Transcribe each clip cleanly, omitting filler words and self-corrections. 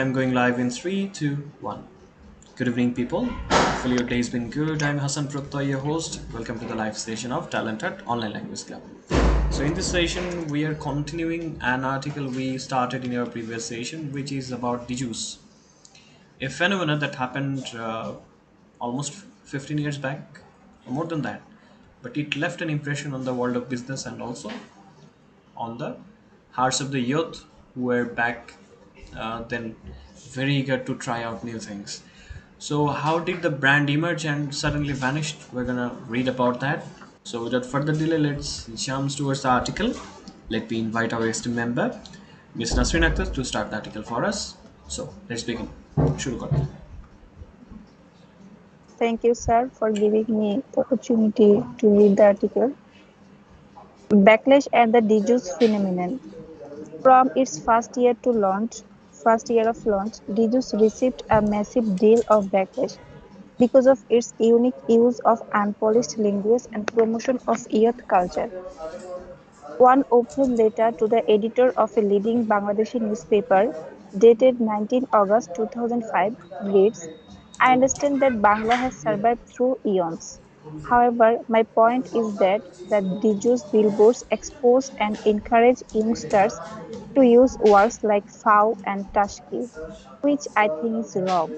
I'm going live in 3, 2, 1. Good evening, people. Hopefully, your day's been good. I'm Prottoy, your host. Welcome to the live session of TalentHut Online Language Club. So, in this session, we are continuing an article we started in our previous session, which is about dejuice, a phenomenon that happened almost 15 years back, or more than that. But it left an impression on the world of business and also on the hearts of the youth who were back then very eager to try out new things. So, how did the brand emerge and suddenly vanished? We're gonna read about that. So, without further delay, let's jump towards the article. Let me invite our esteemed member, Ms. Nasrin Akhtar, to start the article for us. So, let's begin. Shuru karo. Thank you, sir, for giving me the opportunity to read the article. Backlash and the Deju's phenomenon. From its first year of launch, Deju's received a massive deal of backlash because of its unique use of unpolished language and promotion of youth culture. One open letter to the editor of a leading Bangladeshi newspaper, dated 19 August 2005, reads, I understand that Bangla has survived through eons. However, my point is that the Diju's billboards expose and encourage youngsters to use words like foul and tashki, which I think is wrong.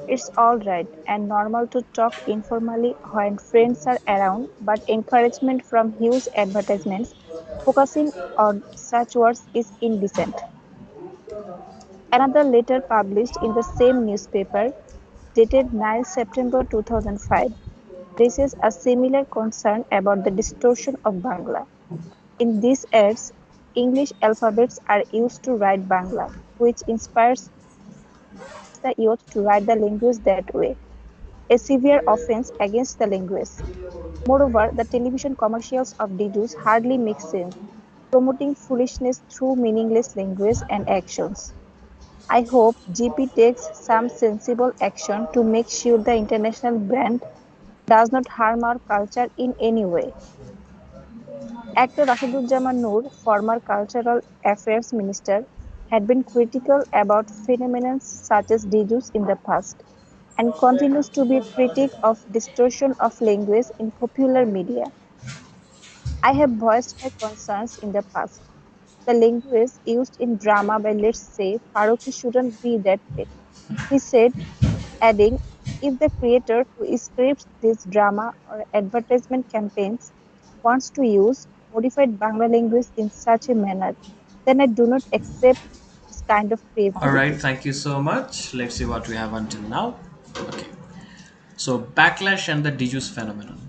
It's all right and normal to talk informally when friends are around, but encouragement from huge advertisements focusing on such words is indecent. Another letter published in the same newspaper, dated 9 September 2005, raises a similar concern about the distortion of Bangla. In these ads, English alphabets are used to write Bangla, which inspires the youth to write the language that way, a severe offense against the language. Moreover, the television commercials of Didus hardly make sense, promoting foolishness through meaningless language and actions. I hope GP takes some sensible action to make sure the international brand does not harm our culture in any way. Actor Rashiduzzaman Noor, former Cultural Affairs Minister, had been critical about phenomena such as Didus in the past and continues to be a critic of distortion of language in popular media. I have voiced my concerns in the past. The language used in drama by, let's say, Farooqui shouldn't be that way, he said, adding, if the creator who scripts this drama or advertisement campaigns wants to use modified Bangla language in such a manner, then I do not accept this kind of All right, bravery. thank you so much. Let's see what we have until now. Okay. So backlash and the disease phenomenon.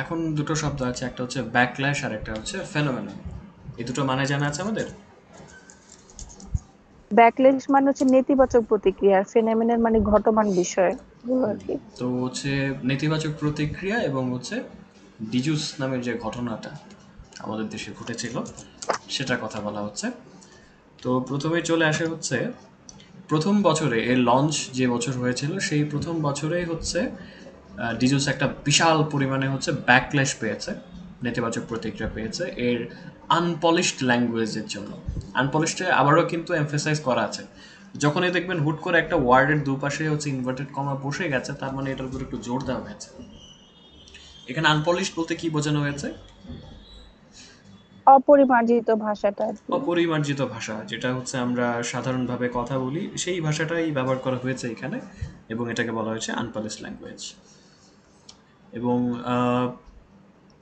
এখন দুটো শব্দ আছে, একটা হচ্ছে backlash আর একটা হচ্ছে phenomenon. এই দুটো মানে জানা আছে আমাদের? ব্যাকলেশ মানে হচ্ছে নেতিবাচক প্রতিক্রিয়া, আর ফেনোমেনন মানে ঘটমান বিষয় গুলো আর কি। তো হচ্ছে নেতিবাচক প্রতিক্রিয়া এবং হচ্ছে ডিজুস নামের যে ঘটনাটা আমাদের দেশে ঘটেছিল সেটার কথা বলা হচ্ছে। তো প্রথমেই চলে আসে হচ্ছে প্রথম বছরে এর লঞ্চ যে বছর হয়েছিল সেই প্রথম বছরেই হচ্ছে ডিজুস একটা বিশাল পরিমাণে হচ্ছে ব্যাকল্যাশ পেয়েছে, নেতিবাচক প্রতিক্রিয়া পেয়েছে এর আনপলিশড ল্যাঙ্গুয়েজের জন্য। আনপলিশডে আবারও কিন্তু এমফেসাইজ করা আছে। যখনই দেখবেন হুট করে একটা ওয়ার্ডের দুপাশে হচ্ছে ইনভার্টেড কমা বসে গেছে, তার মানে এটার উপর একটু জোর দেওয়া হয়েছে। এখানে আনপলিশড বলতে কি বোঝানো হয়েছে? অপরিমার্জিত ভাষাটা আর কি। অপরিমার্জিত ভাষা, যেটা হচ্ছে আমরা সাধারণভাবে কথা বলি সেই ভাষাটাই ব্যবহার করা হয়েছে এখানে, এবং এটাকে বলা হয়েছে আনপলিশ ল্যাঙ্গুয়েজ। এবং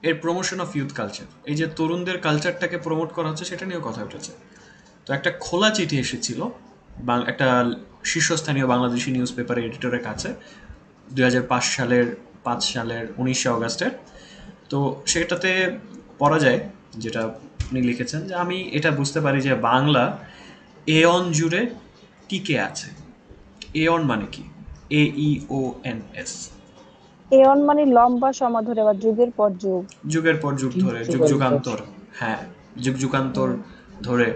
এর প্রমোশন অফ ইউথ কালচার, এই যে তরুণদের কালচারটাকে প্রমোট করা হচ্ছে সেটা নিয়েও কথা উঠেছে। তো একটা খোলা চিঠি এসেছিল একটা শীর্ষস্থানীয় বাংলাদেশি নিউজ পেপারের এডিটরের কাছে 2005 সালের 5 সালের 19 অগাস্টের। তো সেটাতে পড়া যায়, যেটা উনি লিখেছেন, যে আমি এটা বুঝতে পারি যে বাংলা এয়ন জুড়ে টিকে আছে। এয়ন মানে কি? AEONS। এয়ন মানে লম্বা সময় ধরে বা যুগের পর যুগ। যুগের পর যুগ ধরে, যুগ যুগান্তর, হ্যাঁ, যুগ যুগান্তর ধরে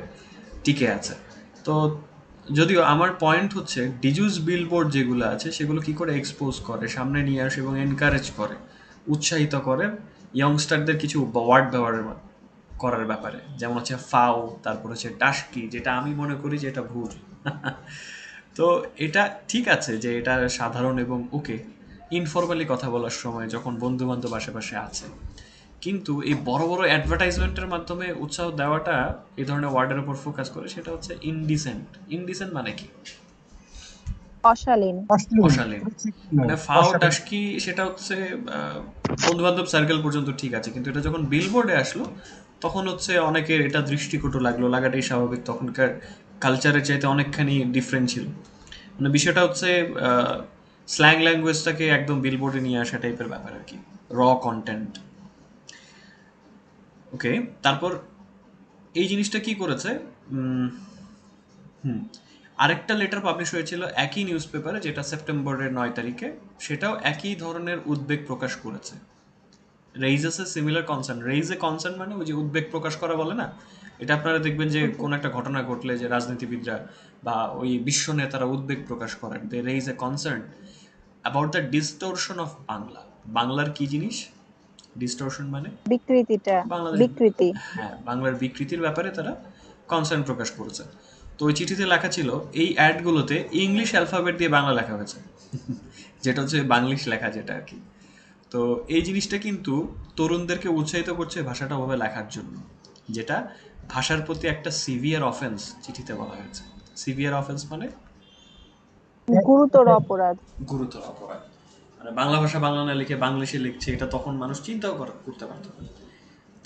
টিকে আছে। তো যদিও আমার পয়েন্ট হচ্ছে ডিজুস বিলবোর্ড যেগুলো আছে সেগুলো কি করে এক্সপোজ করে, সামনে নিয়ে আসে এবং এনকারেজ করে, উৎসাহিত করে ইয়ংস্টারদের কিছু ওয়ার্ড ব্যবহারের করার ব্যাপারে, যেমন হচ্ছে ফাও, তারপর হচ্ছে টাস্কি, যেটা আমি মনে করি যে এটা ভুল। তো এটা ঠিক আছে যে এটা সাধারণ এবং ওকে ইনফরমালি কথা বলার সময় যখন বন্ধু বান্ধব আশেপাশে আছে, কিন্তু এই বড় বড় অ্যাডভার্টাইজমেন্টের মাধ্যমে উৎসাহ দেওয়াটা এই ধরনের ওয়ার্ডের উপর ফোকাস করে, সেটা হচ্ছে ইনডিসেন্ট। ইনডিসেন্ট মানে কি? অশালীন। অশ্লীল, অশালীন। রুচিহীন, মানে ফাও অশালীন। টাস্কি সেটা হচ্ছে বন্ধু বান্ধব সার্কেল পর্যন্ত ঠিক আছে, কিন্তু এটা যখন বিলবোর্ডে আসলো তখন হচ্ছে অনেকের এটা দৃষ্টিকটু লাগলো, লাগাটাই স্বাভাবিক, তখনকার কালচারের চাইতে অনেকখানি ডিফারেন্ট ছিল। মানে বিষয়টা হচ্ছে স্ল্যাং ল্যাঙ্গুয়েজটাকে একদম বিলবোর্ডে নিয়ে আসা টাইপের ব্যাপার আর কি, র কন্টেন্ট। ওকে, তারপর এই জিনিসটা কি করেছে, উম, হুম, আরেকটা লেটার পাবলিশ হয়েছিল একই নিউজ পেপারে, যেটা সেপ্টেম্বরের 9 তারিখে, সেটাও একই ধরনের উদ্বেগ প্রকাশ করেছে। Raises a similar concern. Raise a concern মানে ওই যে উদ্বেগ প্রকাশ করা বলে না, এটা আপনারা দেখবেন যে উদ্বেগ। কোনো একটা ঘটনা ঘটলে যে রাজনীতিবিদরা বা ওই বিশ্ব নেতারা উদ্বেগ প্রকাশ করেন, they raise a concern about the distortion of Bangla. বাংলার কি জিনিস ডিস্টোরশন মানে? বিকৃতিটা। বাংলাদেশ, বিকৃতি। হ্যাঁ, বাংলার বিকৃতির ব্যাপারে তারা কনসার্ন প্রকাশ করেছে। তো ওই চিঠিতে লেখা ছিল এই অ্যাডগুলোতে ইংলিশ অ্যালফাবেট দিয়ে বাংলা লেখা হয়েছে, যেটা হচ্ছে বাংলিশ লেখা যেটা আর কি। তো এই জিনিসটা কিন্তু তরুণদেরকে উৎসাহিত করছে ভাষাটা ওভাবে লেখার জন্য, যেটা ভাষার প্রতি একটা সিভিয়ার অফেন্স চিঠিতে বলা হয়েছে। সিভিয়ার অফেন্স মানে গুরুতর অপরাধ। গুরুতর অপরাধ। মানে বাংলা ভাষা বাংলা না লিখে বাংলিশে লিখছে, এটা তখন মানুষ চিন্তাও করতে পারত না।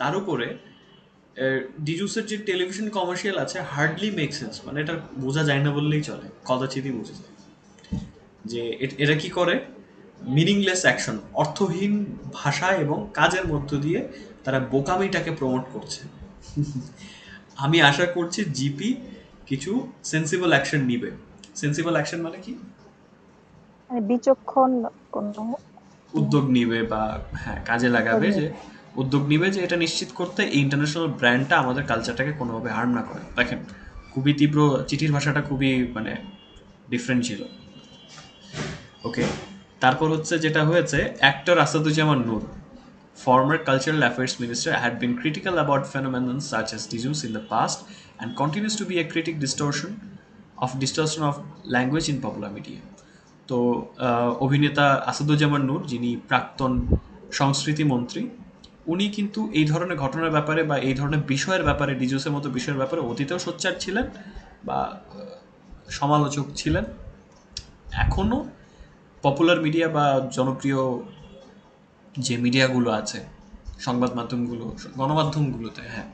তার উপরে ডিজুসের যে টেলিভিশন কমার্শিয়াল আছে হার্ডলি মেক সেন্স, মানে এটা বোঝা যায় না বললেই চলে, কদাচিতই বোঝা যায় যে এরা কি করে। মিনিংলেস অ্যাকশন, অর্থহীন ভাষা এবং কাজের মধ্য দিয়ে তারা বোকামিটাকে প্রমোট করছে। আমি আশা করছি জিপি কিছু সেন্সিবল অ্যাকশন নিবে। সেন্সিবল অ্যাকশন মানে কি? মানে বিচক্ষণ কোনো উদ্যোগ নিবে বা হ্যাঁ কাজে উদ্যোগ লাগাবে, যে নেবে। উদ্যোগ নিবে যে এটা নিশ্চিত করতে এই ইন্টারন্যাশনাল ব্র্যান্ডটা আমাদের কালচারটাকে কোনোভাবে হার্ম না করে। দেখেন, খুবই তীব্র, চিঠির ভাষাটা খুবই মানে ডিফারেন্ট ছিল। ওকে, তারপর হচ্ছে যেটা হয়েছে, actor Asaduzzaman Noor, former cultural affairs minister, had been critical about phenomena such as disuse in the past and continues to be a critic distortion of language in popular media. তো অভিনেতা আসাদুজ্জামান নূর, যিনি প্রাক্তন সংস্কৃতি মন্ত্রী, উনি কিন্তু এই ধরনের ঘটনার ব্যাপারে বা এই ধরনের বিষয়ের ব্যাপারে, ডিজুসের মতো বিষয়ের ব্যাপারে অতীতেও সোচ্চার ছিলেন বা সমালোচক ছিলেন। এখনও পপুলার মিডিয়া বা জনপ্রিয় যে মিডিয়াগুলো আছে, সংবাদ মাধ্যমগুলো, গণমাধ্যমগুলোতে, হ্যাঁ,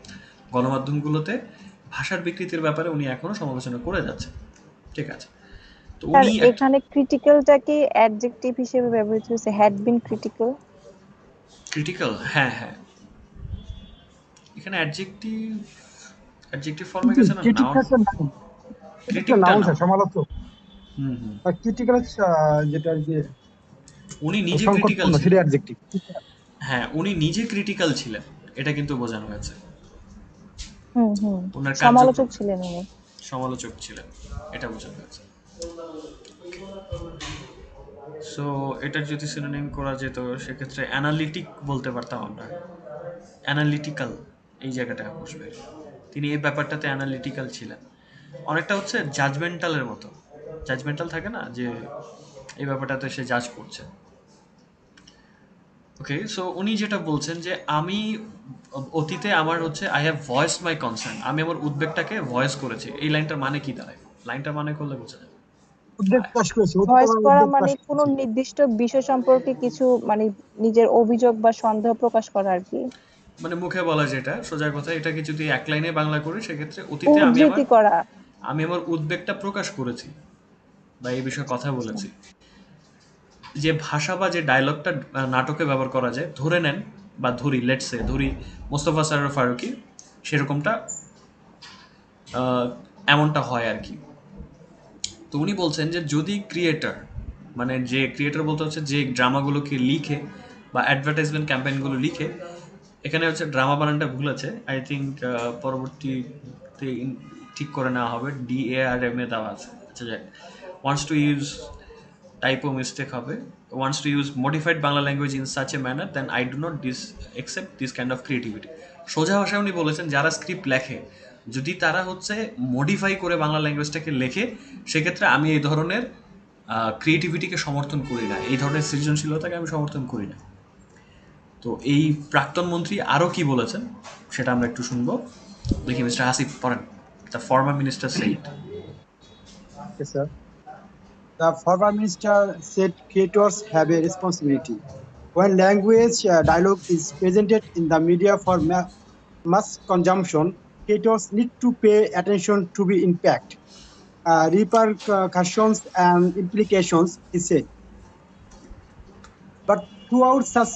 গণমাধ্যমগুলোতে ভাষার বিকৃতির ব্যাপারে উনি এখনও সমালোচনা করে যাচ্ছেন। ঠিক আছে, তো স্যার, উনি একটা এখানে ক্রিটিক্যালটা কি অ্যাডজেক্টিভ হিসেবে ব্যবহৃত হয়েছে, হ্যাড বিন ক্রিটিক্যাল? ক্রিটিক্যাল, হ্যাঁ হ্যাঁ, এখানে অ্যাডজেক্টিভ অ্যাডজেক্টিভ ফর্মে কিন্তু গেছে না, নাউন। ক্রিটিকটা একটা নাউন, এটা একটা ক্রিটিকটা নাউন নাউন। স্যার, সমালোচক। হুম হুম। আর ক্রিটিক্যাল যেটা আর কি উনি নিজে ক্রিটিক্যাল সংকটপূর্ণ, সেটা ছিলেন। অ্যাডজেক্টিভ। হ্যাঁ, উনি নিজে ক্রিটিক্যাল ছিলেন, এটা কিন্তু বোঝানো হয়েছে। হুম হুম। ওনার সমালোচক কার্যক্রম, ছিলেন উনি। সমালোচক ছিলেন, এটা বোঝানো হয়েছে। সো এটার যদি সিনোনিম করা যেত সেক্ষেত্রে অ্যানালিটিক বলতে পারতাম আমরা। অ্যানালিটিক্যাল এই জায়গাটা বসবে। তিনি এই ব্যাপারটাতে অ্যানালিটিক্যাল ছিলেন, অনেকটা হচ্ছে জাজমেন্টালের মতো। জাজমেন্টাল থাকে না, যে এই ব্যাপারটাতে সে জাজ করছে। ওকে, সো উনি যেটা বলছেন যে আমি অতীতে আমার হচ্ছে I have voice my concern, আমি আমার উদ্বেগটাকে ভয়েস করেছি। এই লাইনটার মানে কি দাঁড়ায়? লাইনটা মানে করলে বোঝা যাবে। উদ্বেগ প্রকাশ করেছে, অতীতে ভয়েস আমার করা উদ্বেগ মানে প্রকাশ কোনো করেছে। নির্দিষ্ট বিষয় সম্পর্কে কিছু মানে নিজের অভিযোগ বা সন্দেহ প্রকাশ করা আর কি। মানে মুখে বলা যেটা সোজা কথা, এটাকে যদি এক লাইনে বাংলা করি সেক্ষেত্রে অতীতে উদ্ধৃতি করা। আমি আমার উদ্বেগটা প্রকাশ করেছি বা এই বিষয়ে কথা আচ্ছা। বলেছি। যে ভাষা বা যে ডায়লগটা নাটকে ব্যবহার করা যায়, ধরে নেন বা ধরি, লেটসে ধরি মোস্তফা সরোয়ার ফারুকী, সেরকমটা এমনটা হয় আর কি। তো উনি বলছেন যে যদি ক্রিয়েটার, মানে যে ক্রিয়েটার বলতে হচ্ছে যে ড্রামাগুলোকে লিখে বা অ্যাডভার্টাইজমেন্ট ক্যাম্পেইনগুলো লিখে, এখানে হচ্ছে ড্রামা বানানটা ভুল আছে, আই থিঙ্ক পরবর্তীতে ঠিক করে নেওয়া হবে, DARMA দেওয়া আছে, আচ্ছা যাক, wants to use, typo mistake হবে, wants to use modified Bangla language in such a manner then I do not accept this kind of creativity. সোজা ভাষায় উনি বলেছেন যারা স্ক্রিপ্ট লেখে যদি তারা হচ্ছে মডিফাই করে বাংলা ল্যাঙ্গুয়েজটাকে লেখে, সেক্ষেত্রে আমি এই ধরনের ক্রিয়েটিভিটিকে সমর্থন করি না, এই ধরনের সৃজনশীলতাকে আমি সমর্থন করি না। তো এই প্রাক্তন মন্ত্রী আরও কি বলেছেন সেটা আমরা একটু শুনবো। দেখি মিস্টার হাসিফ পড়েন। The former minister said. Yes, sir. The former minister said creators have a responsibility. When language dialogue is presented in the media for mass consumption, creators need to pay attention to the impact, repercussions, and implications, he said. But throughout such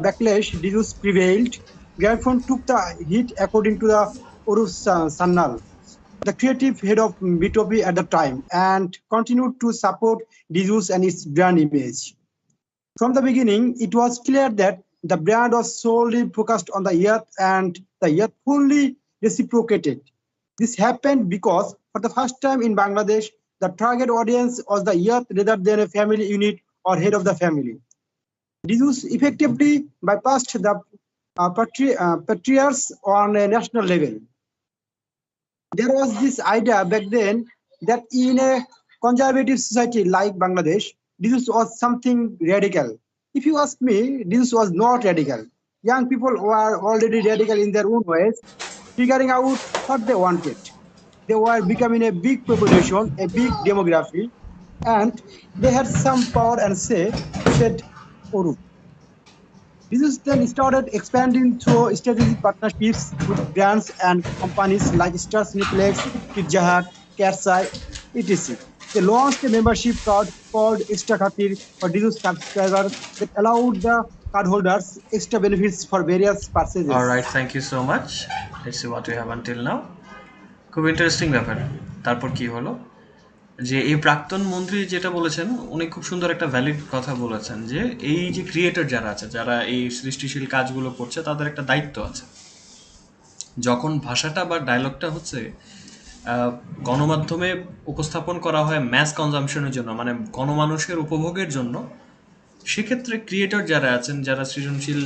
backlash, Dizus prevailed. Grandphone took the hit according to the Urus Sannal, the creative head of B2B at the time, and continued to support Dizus and its brand image. From the beginning, it was clear that the brand was solely focused on the earth and the earth fully reciprocated. This happened because for the first time in Bangladesh, the target audience was the earth rather than a family unit or head of the family. This effectively bypassed the patriarchs on a national level. There was this idea back then that in a conservative society like Bangladesh, this was something radical. If you ask me, this was not radical. Young people were already radical in their own ways, figuring out what they wanted. They were becoming a big population, a big demography, and they had some power and say, said Oru. This is then started expanding through strategic partnerships with brands and companies like Star Cineplex, Pizza Hut, Catseye, etc. They launched a membership card called Extra Khatir for digital subscribers that allowed the cardholders extra benefits for various alright, purchases. Thank you so much. Let's see what you have until now. খুব interesting ব্যাপার। তারপর কি হলো, যে এই প্রাক্তন মন্ত্রী যেটা বলেছেন, উনি খুব সুন্দর একটা ভ্যালিড কথা বলেছেন, যে এই যে ক্রিয়েটর যারা আছে, যারা এই সৃষ্টিশীল কাজগুলো করছে, তাদের একটা দায়িত্ব আছে। যখন ভাষাটা বা ডায়লগটা হচ্ছে গণমাধ্যমে উপস্থাপন করা হয় ম্যাস কনজামশনের জন্য, মানে গণমানুষের উপভোগের জন্য, সেক্ষেত্রে ক্রিয়েটর যারা আছেন, যারা সৃজনশীল,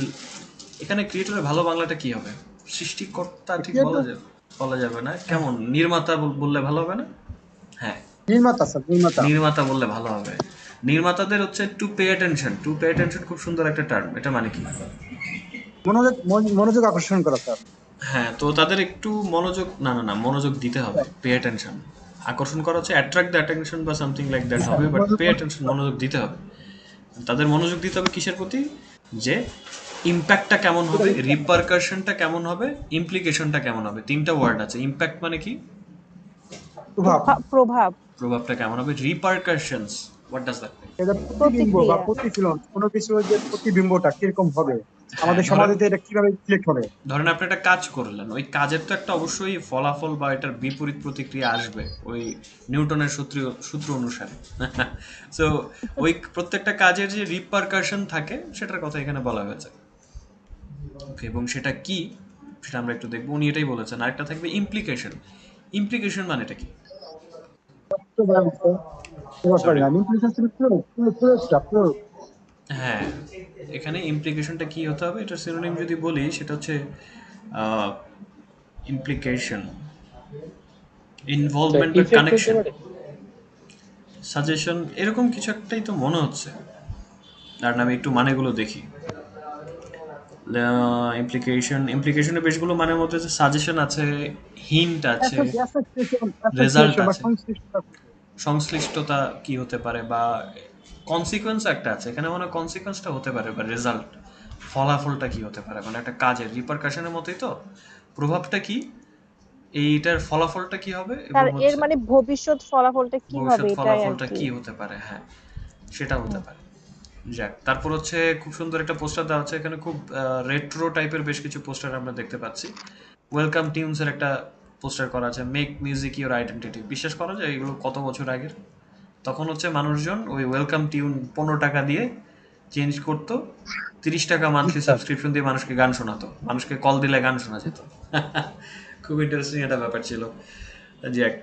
এখানে ক্রিয়েটরের ভালো বাংলাটা কি হবে? সৃষ্টিকর্তা ঠিক বলা যাবে না, কেমন নির্মাতা বললে ভালো হবে না? হ্যাঁ, নির্মাতা স্যার, নির্মাতা। নির্মাতা বললে ভালো হবে। নির্মাতাদের হচ্ছে to pay attention. To pay attention খুব সুন্দর একটা টার্ম। এটা মানে কি? মনোযোগ আকর্ষণ করা স্যার। হ্যাঁ, তো তাদের একটু মনোযোগ, না মনোযোগ দিতে হবে। পে অ্যাটেনশন, আকর্ষণ করা হচ্ছে অ্যাট্রাক্ট দ্য অ্যাটেনশন বা সামথিং লাইক দ্যাট হবে, বাট পে অ্যাটেনশন, মনোযোগ দিতে হবে। তাদের মনোযোগ দিতে হবে কিসের প্রতি? যে ইম্প্যাক্টটা কেমন হবে, রিপারকাশনটা কেমন হবে, ইমপ্লিকেশনটা কেমন হবে। তিনটা ওয়ার্ড আছে। ইম্প্যাক্ট মানে কি? প্রভাব। প্রভাব, প্রভাবটা কেমন হবে। রিপারকাশনস, হোয়াট ডাজ দ্যাট মিন? এটা প্রতিবিম্ব বা প্রতিক্রিয়া। প্রতিফলন, কোনো কিছুর যে প্রতিবিম্বটা কিরকম হবে, হ্যাঁ, আমাদের সমাজে এটা কিভাবে রিফ্লেক্ট হবে। ধরেন আপনি একটা কাজ করলেন, ওই কাজের তো একটা অবশ্যই ফলাফল বা এটার বিপরীত প্রতিক্রিয়া আসবে, ওই নিউটনের সূত্র অনুসারে। সো ওই প্রত্যেকটা কাজের যে রিপারকাশন থাকে, সেটার কথা এখানে বলা হয়েছে। ওকে, এবং সেটা কি সেটা আমরা একটু দেখবো। উনি এটাই বলেছেন। আরেকটা থাকবে ইমপ্লিকেশন। ইমপ্লিকেশন মানেটা কি? সরি, হ্যাঁ, এখানে ইমপ্লিকেশনটা কি হতে হবে, এটা সিনোনিম যদি বলি, সেটা হচ্ছে ইমপ্লিকেশন, ইনভলভমেন্ট বা কানেকশন, সাজেশন, এরকম কিছু একটাই তো মনে হচ্ছে। তার নামে একটু মানেগুলো দেখি। ইমপ্লিকেশনে বেশগুলো মানের মধ্যে সাজেশন আছে, হিন্ট আছে, রেজাল্ট আছে, সংশ্লিষ্টতা কি হতে পারে, বা কনসিকোয়েন্স একটা আছে। এখানে মানে কনসিকোয়েন্সটা হতে পারে, বা রেজাল্ট, ফলাফলটা কি হতে পারে, মানে একটা কাজের রিপারকাশনের মতোই তো। প্রভাবটা কি, এইটার ফলাফলটা কি হবে, এবং তার এর হচ্ছে মানে ভবিষ্যৎ ফলাফলটা কি হবে ভবিষ্যৎ এটাই আর ফলাফলটা কি। কি হতে পারে। হ্যাঁ, সেটা হতে পারে। যাক, তারপর হচ্ছে খুব সুন্দর একটা পোস্টার দেওয়া আছে এখানে। খুব রেট্রো টাইপের বেশ কিছু পোস্টার আমরা দেখতে পাচ্ছি। ওয়েলকাম টিউনসের একটা পোস্টার করা আছে, মেক মিউজিক ইউর আইডেন্টিটি। বিশ্বাস করা যায় এগুলো কত বছর আগের। তখন হচ্ছে মানুষজন ওই ওয়েলকাম টিউন 15 টাকা দিয়ে চেঞ্জ করতো, 30 টাকা মান্থলি সাবস্ক্রিপশন দিয়ে মানুষকে গান শোনাতো, মানুষকে কল দিলে গান শোনা যেত। খুব ইন্টারেস্টিং একটা ব্যাপার ছিল। যাক,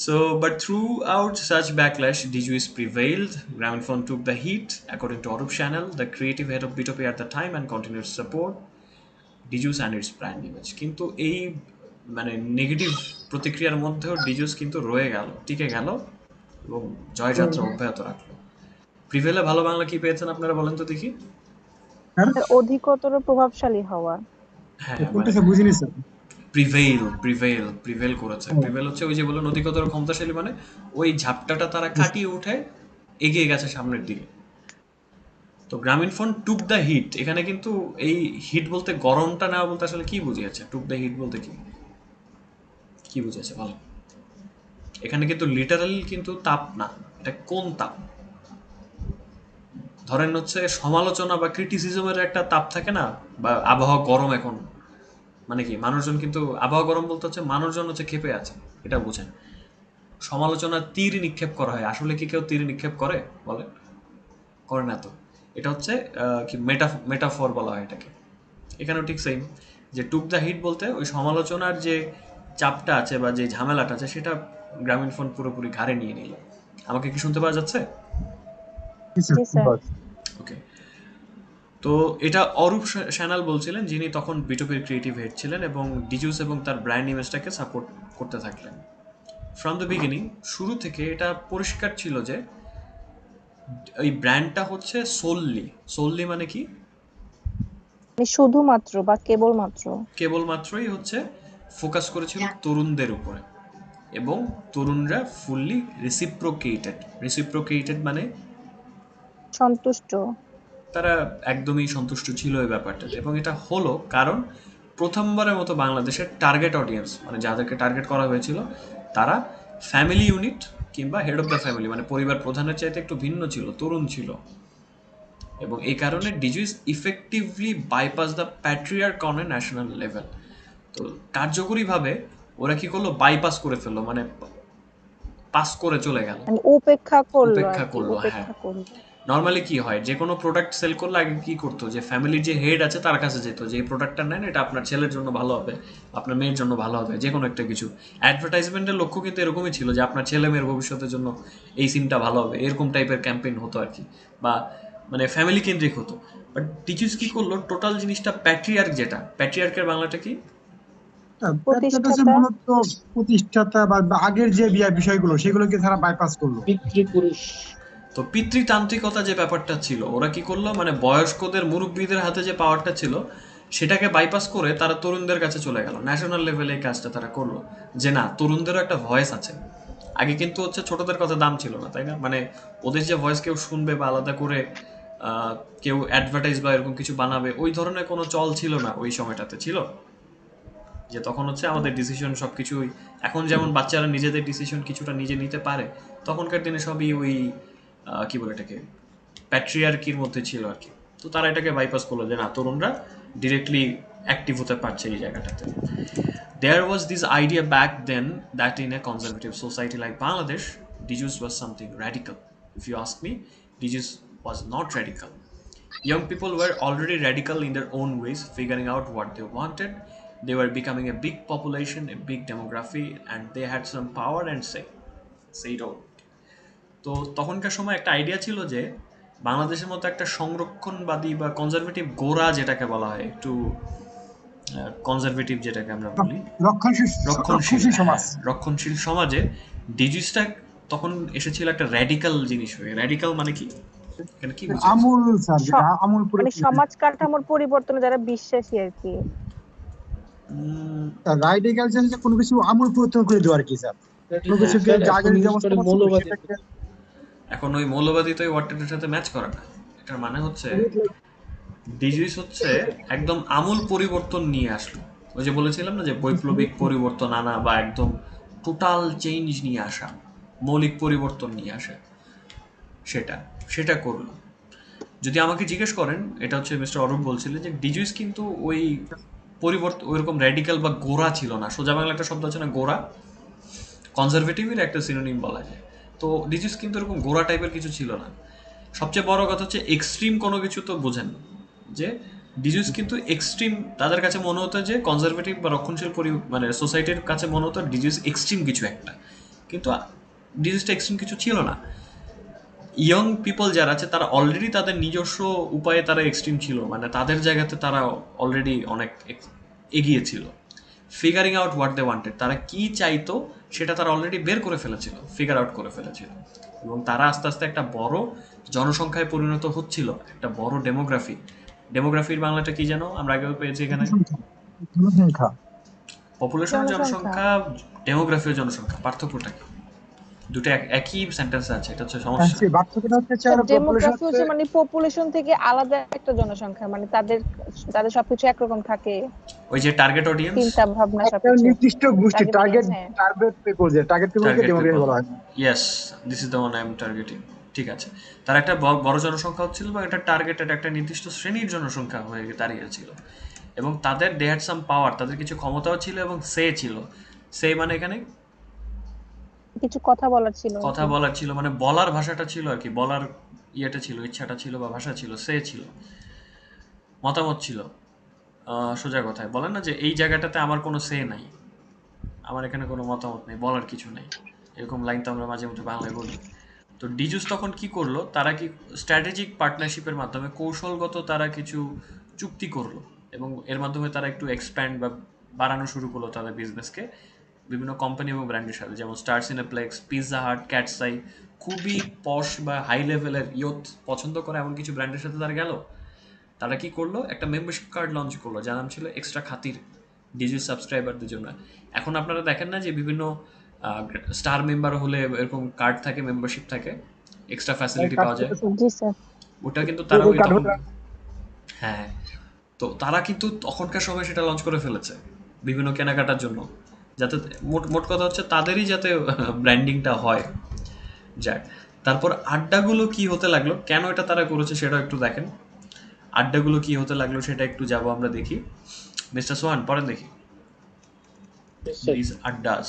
so, but throughout such backlash, DJs prevailed. Gramophone took the heat, according to Arup Channel, the creative head of B2B at the time, and continued to support DJs and its brand image. কিন্তু এই মানে negative প্রতিক্রিয়ার মধ্যেও disease কিন্তু রয়ে গেল, টিকে গেল এবং জয়যাত্রা অব্যাহত রাখলো। প্রিভেলে ভালো বাংলা কি পেয়েছেন আপনারা বলেন তো দেখি? অধিকতর প্রভাবশালী হওয়া। হ্যাঁ, মানে কোনটা বুঝিনি স্যার। প্রিভেল করেছে। প্রিভেল হচ্ছে ওই যে বললেন অধিকতর ক্ষমতাশালী, মানে ওই ঝাপটাটা তারা কাটিয়ে উঠে এগিয়ে গেছে সামনের দিকে। তো গ্রামীণ ফোন টুক দ্য হিট, এখানে কিন্তু এই হিট বলতে গরমটা নেওয়া বলতে আসলে কি বুঝিয়েছে? টুক দ্য হিট বলতে কি কি বুঝিয়েছে বলো? এখানে কিন্তু লিটারাল কিন্তু তাপ না, এটা কোন তাপ? ধরেন হচ্ছে সমালোচনা বা ক্রিটিসিজমের একটা তাপ থাকে না, বা আবহাওয়া গরম এখন, মানে কি মানুষজন কিন্তু আবহাওয়া গরম বলতে হচ্ছে মানুষজন হচ্ছে ক্ষেপে আছে, এটা বুঝেন। সমালোচনার তীর নিক্ষেপ করা হয়, আসলে কি কেউ তীর নিক্ষেপ করে বলে? করে না তো। এটা হচ্ছে কি মেটাফর বলা হয় এটাকে। এখানেও ঠিক সেম, যে টুক দ্য হিট বলতে ওই সমালোচনার যে চাপটা আছে বা যে ঝামেলাটা আছে সেটা গ্রামীণ ফোন পুরোপুরি ঘাড়ে নিয়ে নিল। আমাকে কি শুনতে পাওয়া যাচ্ছে? জি স্যার। ওকে। তো এটা অরূপ স্যানাল বলছিলেন, যিনি তখন বিটপির ক্রিয়েটিভ হেড ছিলেন এবং ডিজুস এবং তার ব্র্যান্ড ইমেজটাকে সাপোর্ট করতে থাকলেন। ফ্রম দ্য বিগিনিং, শুরু থেকে এটা পরিষ্কার ছিল যে এই ব্র্যান্ডটা হচ্ছে সোললি মানে কি? মানে শুধুমাত্র বা কেবলমাত্র। কেবলমাত্রই হচ্ছে ফোকাস করেছিল তরুণদের উপরে, এবং তরুণরা ফুললি রেসিপ্রোকেটেড মানে সন্তুষ্ট। তারা একদমই সন্তুষ্ট ছিল এই ব্যাপারটাতে। এবং এটা হলো কারণ প্রথমবারের মতো বাংলাদেশের টার্গেট অডিয়েন্স, মানে যাদেরকে টার্গেট করা হয়েছিল, তারা ফ্যামিলি ইউনিট কিংবা হেড অফ দ্য ফ্যামিলি, মানে পরিবার প্রধানের চাইতে একটু ভিন্ন ছিল, তরুণ ছিল। এবং এই কারণে disease effectively bypass the patriarch on a national level. তো কার্যকরীভাবে ওরা কি করলো? বাইপাস করে ফেললো, মানে পাস করে চলে গেল, মানে উপেক্ষা করলো আর উপেক্ষা কি, করলো। হ্যাঁ, উপেক্ষা করলো। নর্মালি কি হয়, যে কোনো প্রোডাক্ট সেল করলে আগে কি করতো, যে ফ্যামিলির যে হেড আছে তার কাছে যেত, যে এই প্রোডাক্টটা নেন, এটা আপনার ছেলের জন্য ভালো হবে, আপনার মেয়ের জন্য ভালো হবে, যে কোনো একটা কিছু। অ্যাডভার্টাইজমেন্টের লক্ষ্য কিন্তু এরকমই ছিল, যে আপনার ছেলে মেয়ের ভবিষ্যতের জন্য এই সিমটা ভালো হবে, এরকম টাইপের ক্যাম্পেইন হতো আর কি, বা মানে ফ্যামিলি কেন্দ্রিক হতো। বাট টিচিস কি করলো, টোটাল জিনিসটা প্যাট্রিয়ার্ক, যেটা প্যাট্রিয়ার্কের বাংলাটা কি? এটা হচ্ছে প্রতিষ্ঠাতা। মূলত প্রতিষ্ঠাতা বা আগের যে বিষয়গুলো সেগুলোকে তারা বাইপাস করলো। পিতৃপুরুষ। তো পিতৃতান্ত্রিকতা যে ব্যাপারটা ছিল, ওরা কি করলো, মানে বয়স্কদের মুরব্বীদের হাতে যে পাওয়ারটা ছিল সেটাকে বাইপাস করে তারা তরুণদের কাছে চলে গেল। ন্যাশনাল লেভেলে এই কাজটা তারা করলো, যে না, তরুণদেরও একটা ভয়েস আছে। আগে কিন্তু হচ্ছে ছোটদের কথা দাম ছিল না, তাই না? মানে ওদের যে ভয়েস কেউ শুনবে বা আলাদা করে কেউ অ্যাডভার্টাইজ বা এরকম কিছু বানাবে, ওই ধরনের কোনো চল ছিল না ওই সময়টাতে। ছিল যে তখন হচ্ছে আমাদের ডিসিশন সব কিছুই, এখন যেমন বাচ্চারা নিজেদের ডিসিশন কিছুটা নিজে নিতে পারে, তখনকার দিনে সবই ওই কি বলে এটাকে, প্যাট্রিয়ার্কির মধ্যে ছিল আর কি। তো তারা এটাকে বাইপাস করলো, যে না, তরুণরা ডিরেক্টলি অ্যাক্টিভ হতে পারছে এই জায়গাটাতে। There was this idea back then that in a conservative society like Bangladesh, Dijus was something radical. If you ask me, Dijus was not radical. Young people were already radical in their own ways, figuring out what they wanted. They were becoming a big population, a big demography, and they had some power and say it all. তো তখনকার সময় একটা idea ছিল যে বাংলাদেশের মতো একটা সংরক্ষণবাদী বা কনজারভেটিভ গোড়া, যেটাকে বলা হয় একটু কনজারভেটিভ, যেটাকে আমরা বলি রক্ষণশীল রক্ষণশীল, সমাজ। রক্ষণশীল সমাজে ডিজিজটা তখন এসেছিল একটা র্যাডিক্যাল জিনিস হয়ে। র্যাডিক্যাল মানে কি, এখানে কি বুঝাচ্ছি? আমূল স্যার, যেটা আমূল মানে সমাজ কাঠামোর পরিবর্তনে যারা বিশ্বাসী আর কি। রাইডিক্যাল যে কোনো কিছু আমূল পরিবর্তন করে দেওয়া আর কি স্যার। কোনো কিছুকে আগের যে অবস্থা ছিল সেটাকে। এখন ওই মৌলবাদী তো এই ওয়ার্ডটার সাথে ম্যাচ করে না। এটার মানে হচ্ছে ডিজিজ হচ্ছে একদম আমূল পরিবর্তন নিয়ে আসলো। ওই যে বলেছিলাম না, যে বৈপ্লবিক পরিবর্তন আনা বা একদম টোটাল চেঞ্জ নিয়ে আসা, মৌলিক পরিবর্তন নিয়ে আসা, সেটা সেটা করলো। যদি আমাকে জিজ্ঞেস করেন, এটা হচ্ছে মিস্টার অরূপ বলছিলেন যে ডিজিজ কিন্তু ওই পরিবর্তন ওইরকম র্যাডিক্যাল বা গোড়া ছিল না। সোজা বাংলা একটা শব্দ আছে না, গোড়া, কনজারভেটিভের একটা সিনোনিম বলা যায়। তো ডিজিজ কিন্তু এরকম গোড়া টাইপের কিছু ছিল না। সবচেয়ে বড় কথা হচ্ছে এক্সট্রিম কোনো কিছু তো বোঝেন, যে ডিজিজ কিন্তু এক্সট্রিম, তাদের কাছে মনে হতো যে কনজারভেটিভ বা রক্ষণশীল মানে সোসাইটির কাছে মনে হতো ডিজিজ এক্সট্রিম কিছু একটা, কিন্তু ডিজিজটা এক্সট্রিম কিছু ছিল না। ইয়ং পিপল যারা আছে তারা অলরেডি তাদের নিজস্ব উপায়ে তারা এক্সট্রিম ছিল, মানে তাদের জায়গাতে তারা অলরেডি অনেক এগিয়ে ছিল। Figuring out what they wanted, তারা কি চাইতো সেটা তারা অলরেডি বের করে ফেলেছিল, ফিগার আউট করে ফেলেছিল, এবং তারা আস্তে আস্তে একটা বড় জনসংখ্যায় পরিণত হচ্ছিল, একটা বড় ডেমোগ্রাফির বাংলাটা কি যেন আমরা আগেও পেয়েছি এখানে, জনসংখ্যা। পপুলেশন জনসংখ্যা। জনসংখ্যা, ডেমোগ্রাফি ও জনসংখ্যা, পার্থক্যটা কি? দুটো একই সেন্টেন্সে আছে, এটা হচ্ছে হ্যাঁ, সমস্যা। সেই পার্থক্যটা হচ্ছে পপুলেশন ডেমোগ্রাফি হচ্ছে মানে পপুলেশন থেকে আলাদা একটা জনসংখ্যা, মানে তাদের তাদের সবকিছু একরকম থাকে, ওই যে টার্গেট অডিয়েন্স, চিন্তা ভাবনা একটা সবকিছু। নির্দিষ্ট গোষ্ঠী টার্গেট টার্গেট অডিয়েন্স, হ্যাঁ। টার্গেট পিপল, টার্গেট পিপলকে টার্গেট ডেমোগ্রাফি পিপল, বলা হয়। Yes, this is the one I am targeting. ঠিক আছে, তার একটা বড় জনসংখ্যা হচ্ছিল এবং এটা টার্গেটেড একটা নির্দিষ্ট শ্রেণীর জনসংখ্যা হয়ে দাঁড়িয়েছিল, এবং তাদের দে হ্যাড সাম পাওয়ার, তাদের কিছু ক্ষমতাও ছিল এবং সে ছিল। সে মানে এখানে কিছু কথা বলার ছিল আর কথা কি। বলার ছিল, মানে বলার ভাষাটা ছিল আর কি, বলার ইয়েটা ছিল, ইচ্ছাটা ছিল বা ভাষা ছিল, সে ছিল, মতামত ছিল। সোজা কথায় বলেন না যে এই জায়গাটাতে আমার কোনো সে নাই, আমার এখানে কোনো মতামত নেই, বলার কিছু নেই, এরকম লাইন তো আমরা মাঝে মধ্যে বাংলায় বলি। তো ডিজুস তখন কি করলো, তারা কি স্ট্র্যাটেজিক পার্টনারশিপের মাধ্যমে কৌশলগত তারা কিছু চুক্তি করলো, এবং এর মাধ্যমে তারা একটু এক্সপ্যান্ড বা বাড়ানো শুরু করলো তাদের বিজনেসকে বিভিন্ন কোম্পানি এবং ব্র্যান্ডের সাথে, যেমন star cineplex, Pizza Hut, cat's eye, খুবই পশ বা হাই লেভেলের ইয়থ পছন্দ করে এমন কিছু ব্র্যান্ডের সাথে তারা গেল। তারা কি করলো, একটা মেম্বারশিপ কার্ড লঞ্চ করলো যার নাম ছিল এক্সট্রা খাতির, ডিজি সাবস্ক্রাইবারদের জন্য। এখন আপনারা দেখেন না যে বিভিন্ন স্টার মেম্বার হলে এরকম কার্ড থাকে, মেম্বারশিপ থাকে, এক্সট্রা ফ্যাসিলিটি পাওয়া যায়, জি স্যার। ওটা কিন্তু তারা এই ওই তখন, কার্ডটা হ্যাঁ, তো তারা কিন্তু তখনকার সময় সেটা লঞ্চ করে ফেলেছে বিভিন্ন কেনাকাটার জন্য, যাতে মোট মোট কথা হচ্ছে তাদেরই যাতে ব্র্যান্ডিংটা হয়। যাক, তারপর আড্ডাগুলো কি হতে লাগলো, কেন এটা তারা করেছে সেটা একটু দেখেন। আড্ডাগুলো কি হতে লাগলো সেটা একটু যাব আমরা দেখি। মিস্টার সোহান পড়েন দেখি। Yes, sir. This adults.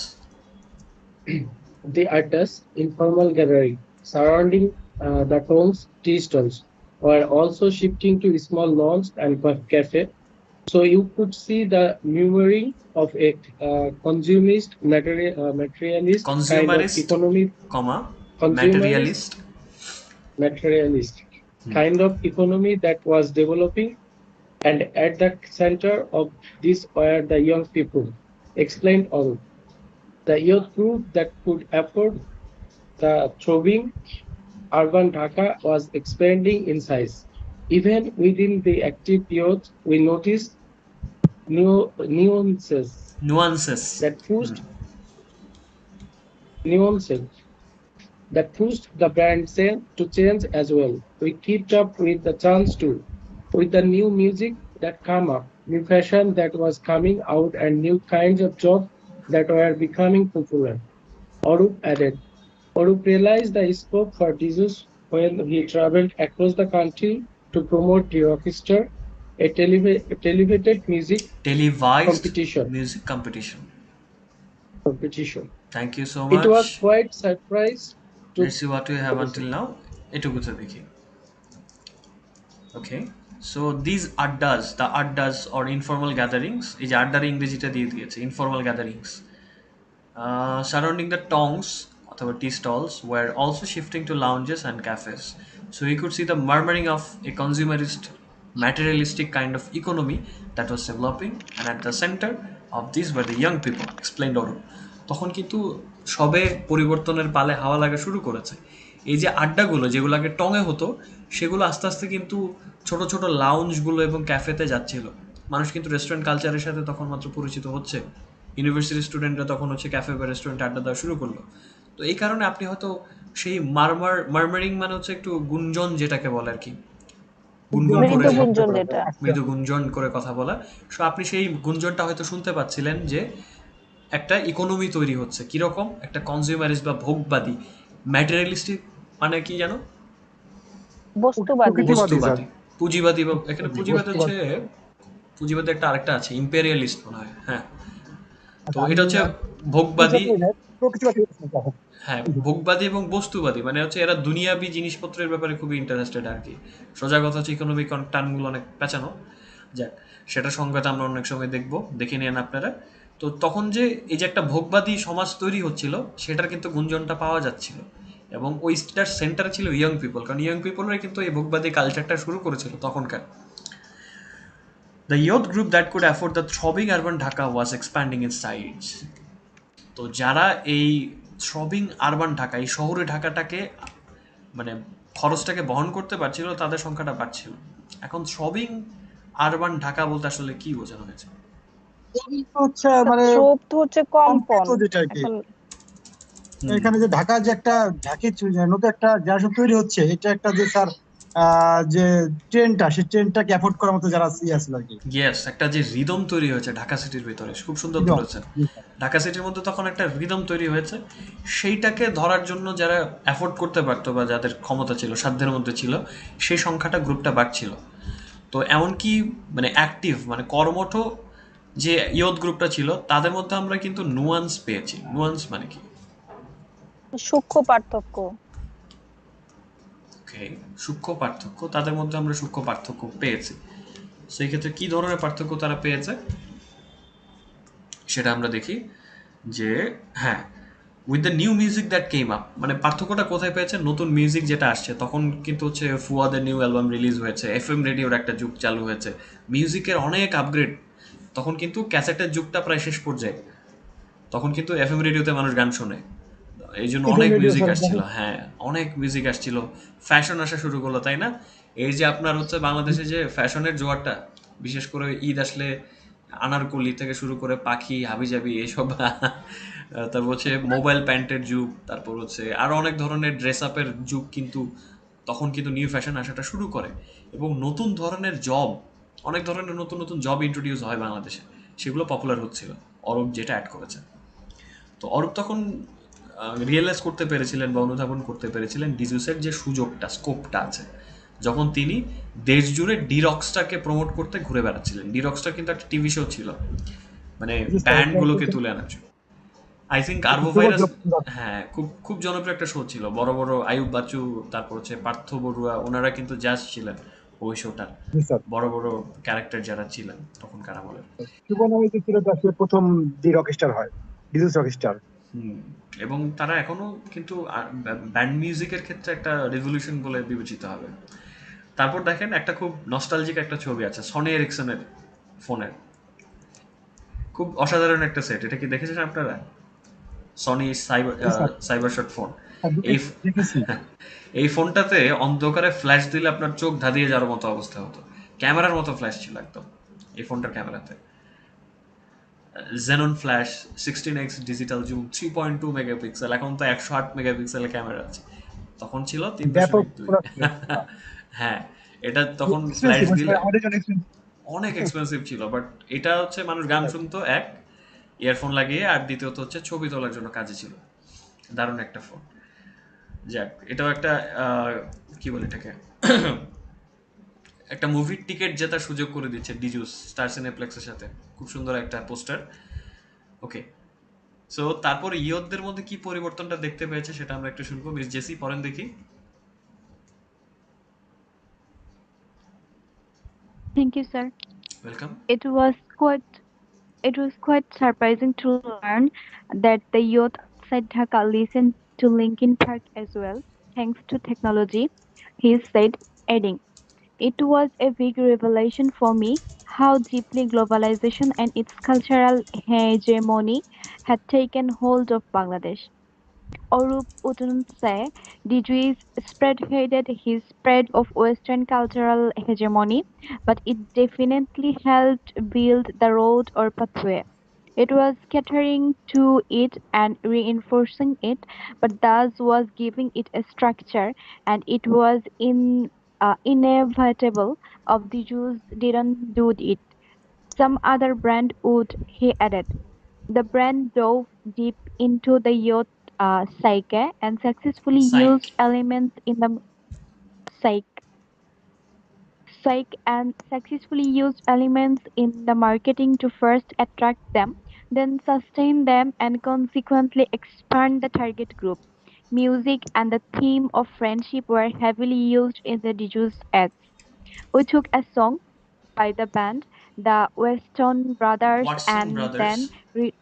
The adults, informal gathering surrounding the town's tea stalls were also shifting to small lawns and cafe. So you could see the murmuring of a materialist kind of কনজিউমারিস্ট, economy, comma, consumerist ম্যাটেরিয়ালিস্ট। materialist kind of economy that was developing, and at the center of this were the young people, explained all. The youth group that could afford the thriving urban Dhaka was expanding in size. Even within the active youth, we noticed nuances nuances. that nuances pushed the brand scene to change as well. We kept up with the chance too, with the new music that come up, new fashion that was coming out, and new kinds of jobs that were becoming popular. Orup added. Orup realized the scope for Jesus when he traveled across the country to promote the orchestra, a television music televised competition. Music competition. competition. Thank you so It much. was quite surprised to let's see what we have until now, এটুকুতে দেখি। Okay, so this addas, the addas or informal gatherings, এই যে আড্ডার ইংরেজিটা দিয়ে দিয়েছে, informal gatherings surrounding the tongs অথবা tea stalls were also shifting to lounges and cafes. So you could see the murmuring of a consumerist, materialistic kind of economy that was developing, and at the center of this were the young people, explained Oru. তখন কিন্তু সবে পরিবর্তনের পালে হাওয়া লাগা শুরু করেছে। এই যে আড্ডাগুলো যেগুলো আগে টঙে হতো, সেগুলো আস্তে আস্তে কিন্তু ছোট ছোট লাউঞ্জগুলো এবং ক্যাফেতে যাচ্ছিল। মানুষ কিন্তু রেস্টুরেন্ট কালচারের সাথে তখন মাত্র পরিচিত হচ্ছে, ইউনিভার্সিটির স্টুডেন্টরা তখন হচ্ছে ক্যাফে বা রেস্টুরেন্টে আড্ডা দেওয়া শুরু করলো। তো এই কারণে আপনি হয়তো সেই মারমারিং মানে হচ্ছে একটু গুঞ্জন যেটাকে বলে আর কি, গুনগুন করে মৃদু গুঞ্জন যেটা। মৃদু গুঞ্জন করে কথা বলা। সো আপনি সেই গুঞ্জনটা হয়তো শুনতে পাচ্ছিলেন যে একটা ইকোনমি তৈরি হচ্ছে, কিরকম একটা কনজিউমারিস্ট বা ভোগবাদী, ম্যাটেরিয়ালিস্টিক মানে কি জানো, বস্তুবাদী। প্রকৃতিবাদী, বস্তুবাদী, পুঁজিবাদী, বা এখানে পুঁজিবাদ হচ্ছে, বস্তুবাদী। পুঁজিবাদী একটা আরেকটা আছে, ইম্পেরিয়ালিস্ট মনে হয়, হ্যাঁ। তো আচ্ছা, এটা হচ্ছে ভোগবাদী, প্রকৃতিবাদী। হ্যাঁ, ভোগবাদী এবং বস্তুবাদী, মানে হচ্ছে এরা দুনিয়াবি জিনিসপত্রের ব্যাপারে খুবই ইন্টারেস্টেড আর কি। সোজা কথা হচ্ছে ইকোনমিক টার্মগুলো অনেক পেঁচানো, যাক সেটা সংজ্ঞাটা আমরা অনেক সময় দেখবো, দেখে নেন আপনারা। তো তখন যে এই যে একটা ভোগবাদী সমাজ তৈরি হচ্ছিল, সেটার কিন্তু গুঞ্জনটা পাওয়া যাচ্ছিল, এবং ওইটার সেন্টারে ছিল ইয়ং পিপল, কারণ ইয়ং পিপলরাই কিন্তু এই ভোগবাদী কালচারটা শুরু করেছিল তখনকার। The youth group that could afford the throbbing urban Dhaka was expanding in size. তো যারা এই থ্রবিং আরবান ঢাকা এই শহুরে ঢাকাটাকে মানে খরচটাকে বহন করতে পারছিল তাদের সংখ্যাটা বাড়ছিল। এখন থ্রবিং আরবান ঢাকা বলতে আসলে কি বোঝানো হয়েছে? এই তো হচ্ছে তা মানে থ্রোব তো হচ্ছে কম্পন। কম্পিত যেটা আর কি। এখন এখানে যে ঢাকার যে একটা নতুন একটা জেনারেশন তৈরি হচ্ছে, এটা একটা যে স্যার যে ট্রেনটা, সেই ট্রেনটাকে অ্যাফোর্ড করার মতো যারা আছে আর কি। ইয়েস, একটা যে রিদম তৈরি হয়েছে ঢাকা সিটির ভিতরে, খুব সুন্দর একদম। ধরেছেন। ঢাকা সিটির মধ্যে তখন একটা রিদম তৈরি হয়েছে, সেইটাকে ধরার জন্য যারা অ্যাফোর্ড করতে পারতো বা যাদের ক্ষমতা ছিল, সাধ্যের মধ্যে ছিল, সেই সংখ্যাটা গ্রুপটা বাড়ছিল। তো এমনকি মানে অ্যাক্টিভ মানে কর্মঠ যে ইয়ত গ্রুপটা ছিল তাদের মধ্যে আমরা কিন্তু নুয়ান্স পেয়েছি। নুয়ান্স মানে কি? সূক্ষ্ম পার্থক্য। ওকে, সূক্ষ্ম পার্থক্য। তাদের মধ্যে আমরা সূক্ষ্ম পার্থক্য পেয়েছি। সেই ক্ষেত্রে কি ধরনের পার্থক্য তারা পেয়েছে সেটা আমরা দেখি যে হ্যাঁ, with the new music that came up, মানে পার্থক্যটা কোথায় পেয়েছে? নতুন মিউজিক যেটা আসছে তখন কিন্তু হচ্ছে ফুয়াদের নিউ অ্যালবাম রিলিজ হয়েছে, এফএম রেডিওর একটা যুগ চালু হয়েছে, মিউজিকের অনেক আপগ্রেড। তখন কিন্তু ক্যাসেটের যুগটা প্রায় শেষ পর্যায়ে, তখন কিন্তু এফএম রেডিওতে মানুষ গান শোনে, এই জন্য এফএম অনেক রেডিও মিউজিক স্যার আসছিল। হ্যাঁ, অনেক মিউজিক আসছিল, ফ্যাশন আসা শুরু করলো, তাই না? এই যে আপনার হচ্ছে বাংলাদেশে যে ফ্যাশনের জোয়ারটা, বিশেষ করে ঈদ আসলে আনারকলি থেকে শুরু করে পাখি হাবিজাবি এইসব তারপর হচ্ছে মোবাইল প্যান্টের যুগ, তারপর হচ্ছে আরো অনেক ধরনের ড্রেস আপের যুগ, কিন্তু তখন কিন্তু নিউ ফ্যাশন আসাটা শুরু করে এবং নতুন ধরনের জব, অনেক ধরনের নতুন নতুন জব ইন্ট্রোডিউস হয় বাংলাদেশে, সেগুলো পপুলার হচ্ছিল। অরব যেটা অ্যাড করেছে, তো অরূপ তখন রিয়েলাইজ করতে পেরেছিলেন বা অনুধাবন করতে পেরেছিলেন ডিজুসের যে সুযোগটা, স্কোপটা আছে, যখন তিনি দেশ জুড়ে ডিরক্সটাকে প্রমোট করতে ঘুরে বেড়াচ্ছিলেন। ডিরক্সটা কিন্তু একটা টিভি শো ছিল, মানে জি স্যার, ব্যান্ডগুলোকে তুলে আনার জন্য। আই থিঙ্ক আরভো ধ্রুব ভাইরাস, জোড়া। হ্যাঁ, খুব খুব জনপ্রিয় একটা শো ছিল। বড় বড় আয়ুব বাচ্চু, তারপর হচ্ছে পার্থ বড়ুয়া, ওনারা কিন্তু জাজ ছিলেন ওই শোটার, জি স্যার। বড় বড় ক্যারেক্টার যারা ছিলেন তখনকার আমলের। ধ্রুব নামে যে ছিল আসলে প্রথম যে রক স্টার হয়, ডিজেস রক স্টার। হুম, এবং তারা এখনো কিন্তু ব্যান্ড মিউজিকের ক্ষেত্রে একটা রেভলিউশন বলে বিবেচিত হবে। তারপর দেখেন একটা খুব নস্টালজিক একটা ছবি আছে সনি এরিকসনের ফোনের, খুব অসাধারণ একটা সেট। এটা কি দেখেছেন আপনারা? সনি সাইবার জি স্যার, সাইবার শট ফোন। হ্যাঁ, এই দেখেছি। এই ফোনটাতে অন্ধকারে ফ্ল্যাশ দিলে আপনার চোখ ধাঁধিয়ে যাওয়ার মতো অবস্থা হতো, ক্যামেরার মতো ফ্ল্যাশ ছিল একদম এই ফোনটার ক্যামেরাতে। Xenon flash, 16x digital zoom, 3.2 megapixel, এখন তো 108 মেগাপিক্সেলের ক্যামেরা আছে, তখন ছিল তিন ব্যাপক দশমিক দুই পুরো ছিল। হ্যাঁ, হ্যাঁ, এটা তখন ফ্ল্যাশ এক্সপেন্সিভ দিলে আমাদের জন্য expensive। অনেক এক্সপেন্সিভ ছিল, বাট এটা হচ্ছে মানুষ গান শুনতো এক ইয়ারফোন লাগিয়ে, আর দ্বিতীয়ত হচ্ছে ছবি তোলার জন্য কাজে ছিল। দারুণ একটা ফোন। যাক, এটাও একটা কি বলে এটাকে, একটা মুভির টিকিট জেতার সুযোগ করে দিচ্ছে ডিজুস স্টার সিনেপ্লেক্সের সাথে। খুব সুন্দর একটা পোস্টার। ওকে, সো তারপর ইয়তদের মধ্যে কি পরিবর্তনটা দেখতে পেয়েছে সেটা আমরা একটু শুনবো। মিস জেসি পড়েন দেখি। Thank you, sir. Welcome. It was quite it was quite surprising to learn that the youth outside Dhaka listened to Linkin Park as well, thanks to technology, he said, adding, "It was a big revelation for me how deeply globalization and its cultural hegemony had taken hold of Bangladesh." Orup wouldn't say the Jews spearheaded his spread of Western cultural hegemony, but it definitely helped build the road or pathway. It was catering to it and reinforcing it, but thus was giving it a structure, and it was inevitable of the Jews didn't do it. Some other brand would, he added. The brand dove deep into the youth psyche and successfully psych. used elements in the psyche, marketing to first attract them, then sustain them, and consequently expand the target group. Music and the theme of friendship were heavily used in the Diju's ads. We took a song by the band, the Weston Brothers, Watson and then brothers.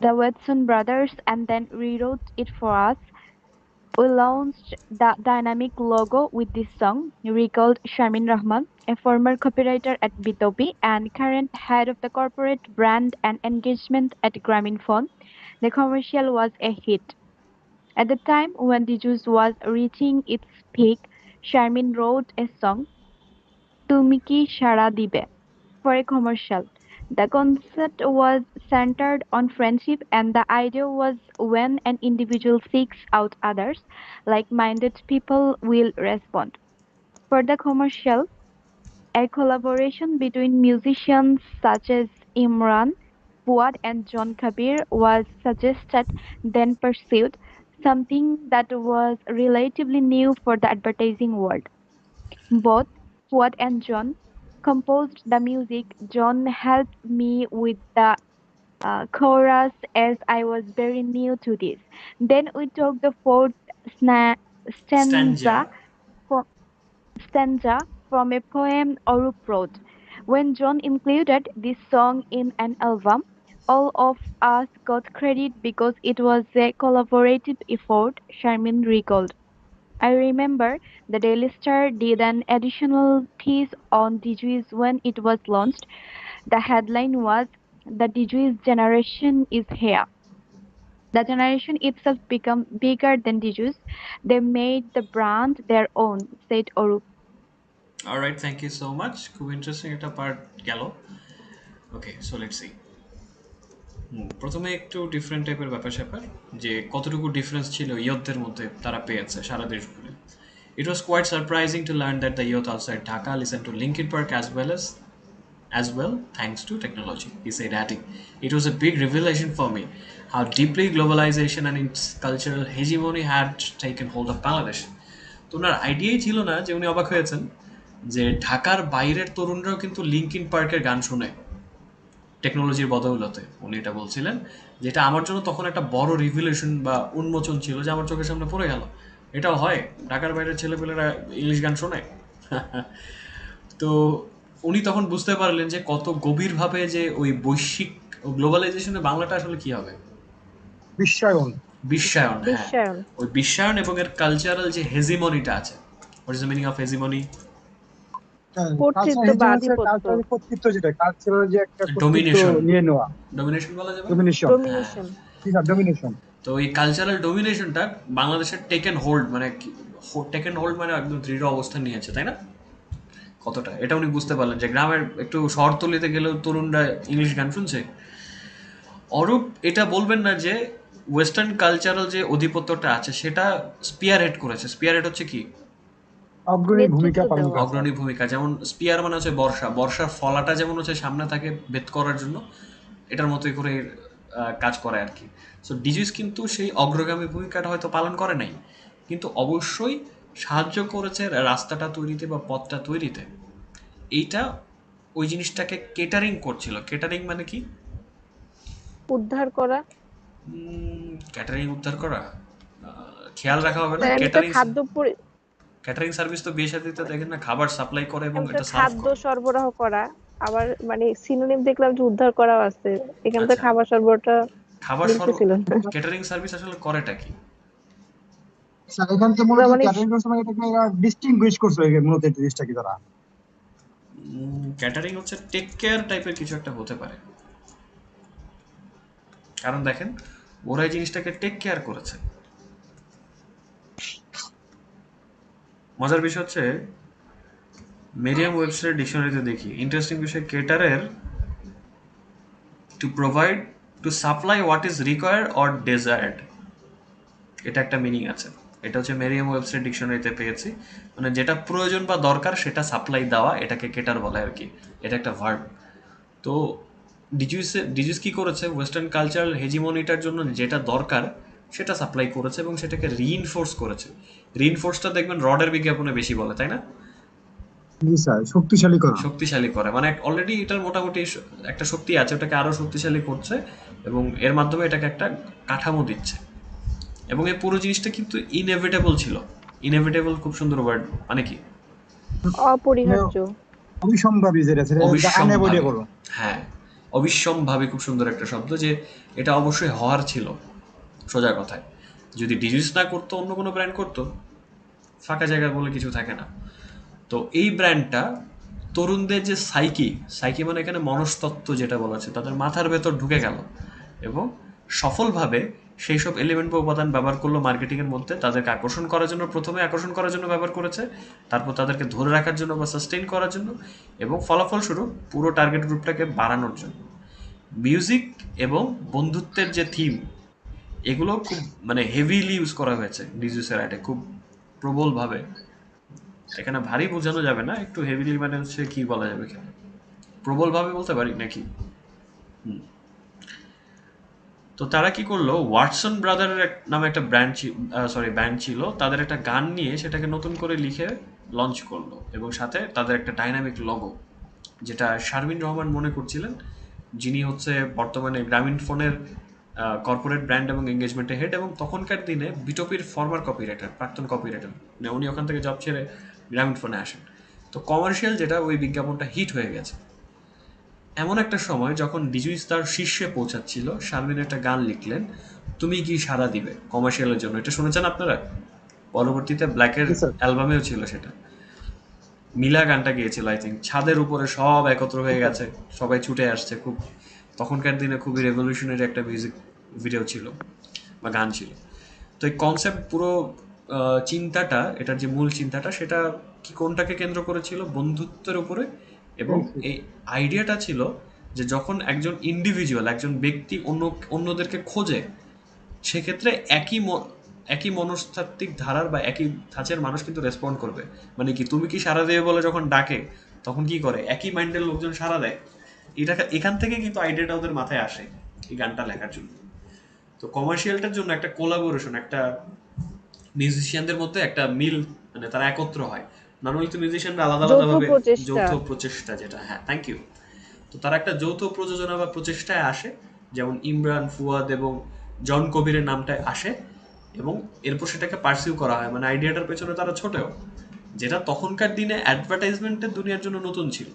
the Watson brothers and then rewrote it for us. We launched the dynamic logo with this song, recalled Shamin Rahman, a former copywriter at Bitopi and current head of the corporate brand and engagement at Grameenphone. The commercial was a hit. At the time when the juice was reaching its peak, Sharmin wrote a song, Tumi Ki Shara Dibe, for a commercial. The concept was centered on friendship, and the idea was when an individual seeks out others, like minded people will respond. For the commercial, a collaboration between musicians such as Imran, Fuad, and John Kabir was suggested, then pursued, something that was relatively new for the advertising world. Both Fuad and John composed the music. John helped me with the chorus as I was very new to this. Then we took the fourth stanza Stanza. from, from a poem Arup wrote. When John included this song in an album, all of us got credit because it was a collaborative effort, Sharmin recalled. I remember the Daily Star did an additional piece on DJs when it was launched. The headline was The DJs generation is here. The generation itself became bigger than DJs. They made the brand their own, said Orup. Alright, thank you so much. খুব interesting একটা part গেল। ওকে, so let's see. প্রথমে একটু different টাইপের ব্যাপার-স্যাপার যে কতটুকু difference ছিল ইয়তদের মধ্যে তারা পেয়েছে সারা দেশ ঘুরে। It was quite surprising to learn that the youth outside Dhaka listen to Linkin Park as well thanks to technology, he said, adding, it was a big revelation for me how deeply globalization and its cultural hegemony had taken hold of Bangladesh. তো ওনার আইডিয়াই ছিল না যে উনি অবাক হয়েছেন যে ঢাকার বাইরের তরুণরাও কিন্তু লিঙ্কিন পার্কের গান শোনে টেকনোলজির বদৌলতে। উনি এটা বলছিলেন, যেটা আমার জন্য তখন একটা বড় রিভিলেশন বা উন্মোচন ছিল যে আমার চোখের সামনে পড়ে গেল। এটাও হয়, ঢাকার বাইরের ছেলেপেলেরা ইংলিশ গান শোনে। তো উনি তখন বুঝতে পারলেন যে কত গভীরভাবে যে ওই বৈশ্বিক গ্লোবালাইজেশনে বাংলাটা আসলে কি হবে, বিশ্বায়ন। বিশ্বায়ন। হ্যাঁ, বিশ্বায়ন। ওই বিশ্বায়ন এবং এর কালচারাল যে হেজিমনিটা আছে। What is the meaning of hegemony? কর্তৃত্ব বা আধিপত্য। কালচারাল কর্তৃত্ব, যেটা কালচারাল যে একটা কর্তৃত্ব ডোমিনেশন, নিয়ে নেওয়া, ডোমিনেশন বলা যাবে, ডোমিনেশন। ডোমিনেশন। ডোমিনেশন। তো এই কালচারাল ডোমিনেশনটা বাংলাদেশের টেকেন হোল্ড, মানে টেকেন হোল্ড মানে একদম দৃঢ় অবস্থান নিয়েছে, তাই না? কতটা এটা উনি বুঝতে পারলেন যে গ্রামের একটু শহরতলিতে গেলেও তরুণরা ইংলিশ গান শুনছে। অরূপ এটা বলবেন না যে ওয়েস্টার্ন কালচারাল যে আধিপত্যটা আছে সেটা স্পিয়ার হেড করেছে। স্পিয়ার হেড হচ্ছে কি? অগ্রণী ভূমিকা পালন করে। অগ্রণী ভূমিকা। যেমন স্পিয়ার মানে হচ্ছে বর্ষা, বর্ষার ফলাটা যেমন হচ্ছে সামনে থাকে ভেদ করার জন্য, এটার মতোই করে কাজ করে আর কি। সো ডিজিজ কিন্তু সেই অগ্রগামী ভূমিকাটা হয়তো পালন করে নাই, কিন্তু অবশ্যই সাহায্য করেছে রাস্তাটা তৈরিতে বা পথটা তৈরিতে। এইটা ওই জিনিসটাকে কেটারিং করছিল। কেটারিং মানে কি? উদ্ধার করা। ক্যাটারিং উদ্ধার করা, খেয়াল রাখা হবে না। মানে একটা ক্যাটারিং খাদ্য ক্যাটারিং সার্ভিস তো বিয়ে শাদিতে দেখেন না, খাবার সাপ্লাই করে এবং একটা এটা সার্ভ খাদ্য করে। সরবরাহ করা। আবার মানে সিনোনিম দেখলাম যে উদ্ধার করাও আছে, এখানে তো আচ্ছা, খাবার সরবরাহটা খাবার মিলতেছিল না। ক্যাটারিং সার্ভিস আসলে করেটা কি? এখানে তো মূলত মানে ক্যাটারিং করছে, মানে এটাকে ডিস্টিংগুইশ করছে মূলত এই জিনিসটা কি তারা। ক্যাটারিং হচ্ছে টেক কেয়ার টাইপের কিছু একটা হতে পারে, কারণ দেখেন ওরা এই জিনিসটাকে টেক কেয়ার করেছে। মজার বিষয় হচ্ছে মেরিয়াম ওয়েবসাইট ডিকশনারিতে দেখি ইন্টারেস্টিং বিষয়, কেটারের to provide, to supply what is required or desired, এটা একটা মিনিং আছে। এটা হচ্ছে মেরিয়াম ওয়েবসাইট ডিকশনারিতে পেয়েছি, মানে যেটা প্রয়োজন বা দরকার সেটা সাপ্লাই দেওয়া, এটাকে কেটার বলে আর কি। এটা একটা ভার্ব। তো ডিজিউস কি করেছে, ওয়েস্টার্ন কালচারাল হেজিমনিটার জন্য যেটা দরকার সেটা সাপ্লাই করেছে এবং সেটাকে রিইনফোর্স করেছে। রিইনফোর্সটা দেখবেন রডের বিজ্ঞাপনে বেশি বলে, তাই না? শক্তিশালী করা। শক্তিশালী করে মানে অলরেডি এটার মোটামুটি একটা শক্তি আছে, ওটাকে আরো শক্তিশালী করছে এবং এর মাধ্যমে এটাকে একটা কাঠামো দিচ্ছে। এবং এই পুরো জিনিসটা কিন্তু ইনএভিটেবল ছিল। ইনএভিটেবল খুব সুন্দর ওয়ার্ড, মানে কি? অপরিহার্য। অবিসম্ভাবী, যেটা অবিসম্ভাবী। আনএভয়েডেবল। হ্যাঁ, অবিসম্ভাবী খুব সুন্দর একটা শব্দ, যে এটা অবশ্যই হওয়ার ছিল, সোজা কথায়। যদি ডিজিউস না করতো, অন্য কোনো ব্র্যান্ড করতো, ফাঁকা জায়গা বলে কিছু থাকে না। তো এই ব্র্যান্ডটা তরুণদের যে সাইকি মানে এখানে মনস্তত্ত্ব যেটা বলা আছে, তাদের মাথার ভেতর ঢুকে গেল এবং সফলভাবে সেই সব এলিমেন্ট বা উপাদান ব্যবহার করলো মার্কেটিংয়ের মধ্যে। তাদেরকে আকর্ষণ করার জন্য, প্রথমে আকর্ষণ করার জন্য ব্যবহার করেছে, তারপর তাদেরকে ধরে রাখার জন্য বা সাস্টেইন করার জন্য, এবং ফলাফলস্বরূপ পুরো টার্গেট গ্রুপটাকে বাড়ানোর জন্য। মিউজিক এবং বন্ধুত্বের যে থিম, এগুলো খুব মানে হেভিলি ইউজ করা হয়েছে ডিজিউসের অ্যাডে, খুব প্রবলভাবে। এখানে ভারী বোঝানো যাবে না, একটু হেভিলি মানে হচ্ছে কি বলা যাবে, এখানে প্রবলভাবে বলতে পারি নাকি। তো তারা কি করলো, ওয়াটসন ব্রাদারের নামে একটা ব্যান্ড ছিল, তাদের একটা গান নিয়ে সেটাকে নতুন করে লিখে লঞ্চ করলো, এবং সাথে তাদের একটা ডাইনামিক লগো, যেটা শারমিন রহমান মনে করছিলেন, যিনি হচ্ছে বর্তমানে গ্রামীণ ফোনের কর্পোরেট ব্র্যান্ড এবং এঙ্গেজমেন্টে হেড, এবং তখনকার দিনে বিটপির ফর্মার কপিরাইটার, প্রাক্তন কপিরাইটার। মানে উনি ওখান থেকে জব ছেড়ে গ্রামীণ ফোনে আসেন। তো কমার্শিয়াল যেটা, ওই বিজ্ঞাপনটা হিট হয়ে গেছে। এমন একটা সময় যখন ডিজুইস তার শীর্ষে পৌঁছাচ্ছিল, শারমিন একটা গান লিখলেন, তুমি কি সাড়া দিবে, কমার্শিয়ালের জন্য। এটা শুনেছেন আপনারা? পরবর্তীতে ব্ল্যাকের Yes, sir. অ্যালবামেও ছিল সেটা। মিলা গানটা গিয়েছিল আই থিঙ্ক, ছাদের উপরে সব একত্র হয়ে গেছে, সবাই ছুটে আসছে। খুব তখনকার দিনে খুবই রেভলিউশনারি একটা মিউজিক ভিডিও ছিল বা গান ছিল। তো এই কনসেপ্ট পুরো চিন্তাটা, এটার যে মূল চিন্তাটা, সেটা কি কোনটাকে কেন্দ্র করেছিল, বন্ধুত্বের উপরে। এবং এই আইডিয়াটা ছিল যে যখন একজন ইন্ডিভিজুয়াল, একজন ব্যক্তি অন্যদেরকে খোঁজে, সেক্ষেত্রে একই মনস্তাত্ত্বিক ধারার বা একই ধাঁচের মানুষ কিন্তু রেসপন্ড করবে। মানে কি, তুমি কি সাড়া দেবে বলে যখন ডাকে, তখন কি করে, একই মাইন্ডের লোকজন সাড়া দেয়। এখান থেকে কিন্তু আইডিয়াটা ওদের মাথায় আসে এই গানটা লেখার জন্য। তো কমার্শিয়ালটার জন্য একটা কোলাবোরেশন, একটা মিউজিশিয়ানদের মধ্যে একটা মিল, মানে তারা একত্র হয়। নর্মালি তো মিউজিশিয়ানরা আলাদা যৌথ আলাদাভাবে, প্রচেষ্টা। যৌথ প্রচেষ্টা যেটা, হ্যাঁ থ্যাংক ইউ। তো তারা একটা যৌথ প্রযোজনা বা প্রচেষ্টায় আসে, যেমন ইমরান, ফুয়াদ এবং জন কবিরের নামটা আসে, এবং এরপর সেটাকে পার্সিউ করা হয়। মানে আইডিয়াটার পেছনে তারা ছোটেও, যেটা তখনকার দিনে অ্যাডভার্টাইজমেন্টের দুনিয়ার জন্য নতুন ছিল।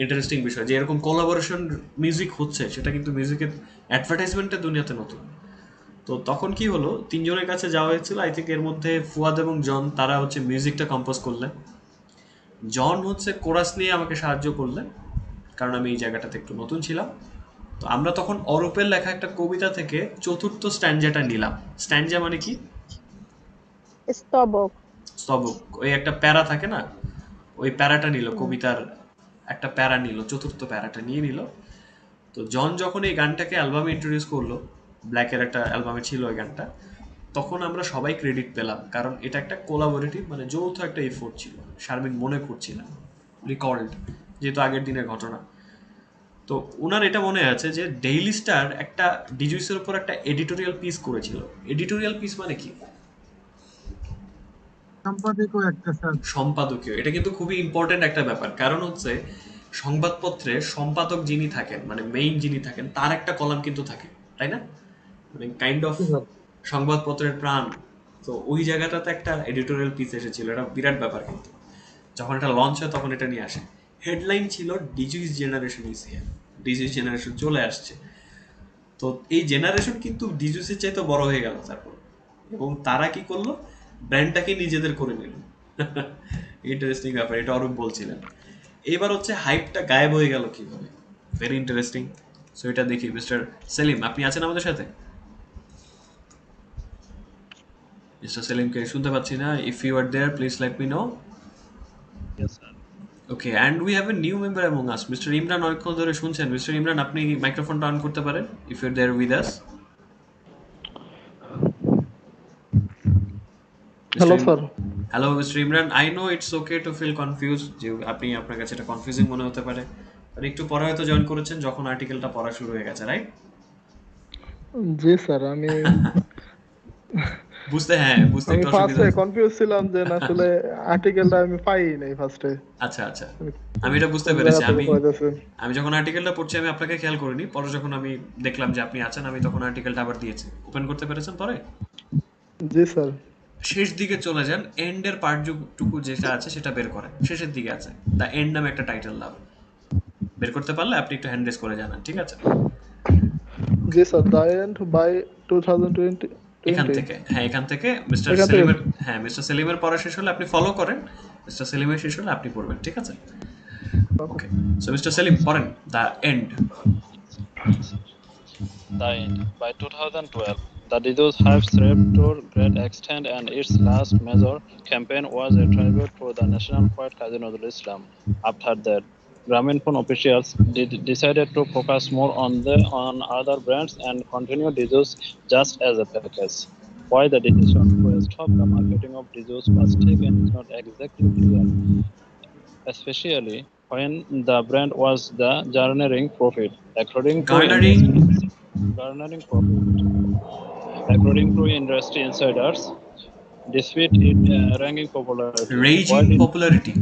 ইন্টারেস্টিং বিষয় যে এরকম কোলাবোরেশন মিউজিক হচ্ছে, সেটা কিন্তু মিউজিকের অ্যাডভার্টাইজমেন্টের দুনিয়াতে নতুন। তো তখন কি হলো, তিনজনের কাছে যাওয়া হয়েছিল, আই থিঙ্ক এর মধ্যে ফুয়াদ এবং জন, তারা হচ্ছে মিউজিকটা কম্পোজ করলেন। জন হচ্ছে কোরাস নিয়ে আমাকে সাহায্য করলেন, কারণ আমি এই জায়গাটাতে একটু নতুন ছিলাম। তো আমরা তখন অরূপের লেখা একটা কবিতা থেকে চতুর্থ স্ট্যান্ডাটা নিলাম। স্ট্যান্ডা মানে কি? স্তবক। স্তবক। ওই একটা প্যারা থাকে না, ওই প্যারাটা নিল, কবিতার একটা প্যারা নিল, চতুর্থ প্যারাটা নিয়ে নিল। তো জন যখন এই গানটাকে অ্যালবামে ইন্ট্রোডিউস করলো, ব্ল্যাকের একটা অ্যালবামে ছিল ওই গানটা, তখন আমরা সবাই ক্রেডিট পেলাম, কারণ এটা একটা কোলাবোরেটিভ, মানে যৌথ একটা এফোর্ট ছিল। শারমিন মনে করছিলেন, রিকল্ড, যেহেতু আগের দিনের ঘটনা। তো ওনার এটা মনে আছে যে ডেইলি স্টার একটা ডিজুইসের উপর একটা এডিটোরিয়াল পিস করেছিল। এডিটোরিয়াল পিস মানে কি? সম্পাদকও একটা স্যার। সম্পাদকীয়। এটা কিন্তু খুবই ইম্পর্টেন্ট একটা ব্যাপার, কারণ হচ্ছে সংবাদপত্রে সম্পাদক যিনি থাকেন, মানে মেইন যিনি থাকেন, তার একটা কলাম কিন্তু থাকে, তাই না? মানে কাইন্ড অফ সংবাদপত্রের প্রাণ। তো ওই জায়গাটাতে একটা এডিটোরিয়াল পিস এসেছিল, এটা বিরাট ব্যাপার। কিন্তু যখন এটা লঞ্চ হয় তখন এটা নিয়ে আসে, হেডলাইন ছিল ডিজিউস জেনারেশন ইজ হিয়ার, ডিজিউস জেনারেশন চলে আসছে। তো এই জেনারেশন কিন্তু ডিজিউসের চাইতে বড় হয়ে গেল তারপর, এবং তারা কি করলো, ব্র্যান্ডটাকে নিজেদের করে নিল। ইন্টারেস্টিং ব্যাপার, এটা অরূপ বলছিলেন। এবার হচ্ছে হাইপটা গায়েব হয়ে গেল কিভাবে, ভেরি ইন্টারেস্টিং। সো এটা দেখি, মিস্টার সেলিম আপনি আছেন আমাদের সাথে? মিস্টার সেলিমকে শুনতে পাচ্ছি না। If you are there please let me know. Yes, sir. Okay, and we have a new member among us, mister Imran. অনেকক্ষণ ধরে শুনছেন। মিস্টার ইমরান, আপনি মাইক্রোফোনটা অন করতে পারেন if you are there with us. Hello, sir. Hello mister Imran, I know it's okay to feel confuse, যে আপনি, আপনার কাছে এটা কনফিউজিং মনে হতে পারে, আর একটু পরে হয়তো জয়েন করেছেন যখন আর্টিকেলটা পড়া শুরু হয়ে গেছে, রাইট? জি স্যার, আমি বুঝতে আমি একটু অসুবিধা ফার্স্টে হচ্ছে। কনফিউজ ছিলাম যে আসলে আর্টিকেলটা আমি পাই নাই ফার্স্টে। আচ্ছা আচ্ছা, আমি এটা বুঝতে কোন পেরেছি। জায়গা থেকে আমি পাইতেছে? আমি যখন আর্টিকেলটা পড়ছি, আমি আপনাকে খেয়াল করিনি। পরে যখন আমি দেখলাম যে আপনি আছেন, আমি তখন আর্টিকেলটা আবার দিয়েছি। ওপেন করতে পেরেছেন পরে? জি স্যার। শেষ দিকে চলে যান, এন্ডের পার্টটুকু যেটা আছে সেটা বের করেন, শেষের দিকে আছে দ্য এন্ড নামে একটা টাইটেল দাও। বের করতে পারলে আপনি একটু হ্যান্ড রেজ করে জানান, ঠিক আছে? জি স্যার, দ্য এন্ড বাই 2020 এখান 20 থেকে, হ্যাঁ এখান থেকে মিস্টার এখান থেকে সেলিমের, হ্যাঁ মিস্টার সেলিমের পড়া শেষ হলে আপনি ফলো করেন, মিস্টার সেলিমের শেষ হলে আপনি পড়বেন, ঠিক আছে? ওকে, সো মিস্টার সেলিম পড়েন the end. The end. By 2012, the disease had spread to great extent, and its last major campaign was a tribute to the national poet Kazi Nazrul Islam. After that, Grameenphone officials decided to focus more on other brands and continue disease just as a package. Why the decision to stop the marketing of disease was taken is not exactly clear, especially when the brand was the garnering profit. গার্নারিং Garnering profit. According to industry insiders, despite its ranking popularity,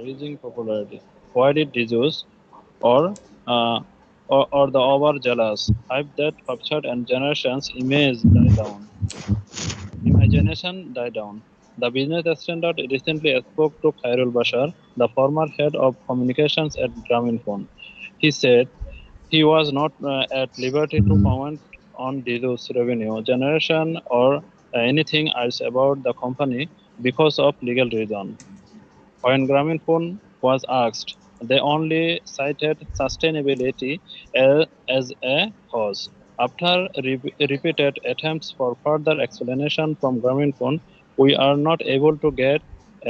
raising popularity, why did disease or uh, or the over jealous hype that captured and generations imagination die down? The Business Standard recently spoke to Khairul Bashar, the former head of communications at Grameenphone. He said he was not at liberty to comment on Dilu's revenue generation or anything else about the company because of legal reason. When Grameenphone was asked, they only cited sustainability as a cause. After repeated attempts for further explanation from Grameenphone, we are not able to get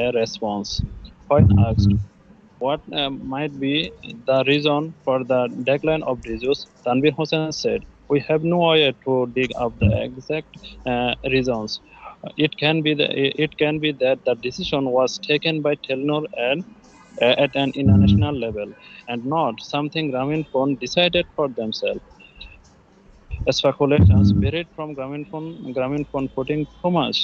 a response. When asked what might be the reason for the decline of disease, Tanvir Hossain said, "We have no way to dig up the exact reasons. It can be that the decision was taken by Telenor and at an international level, and not something Grameenphone decided for themselves. Speculations buried from Grameenphone putting too much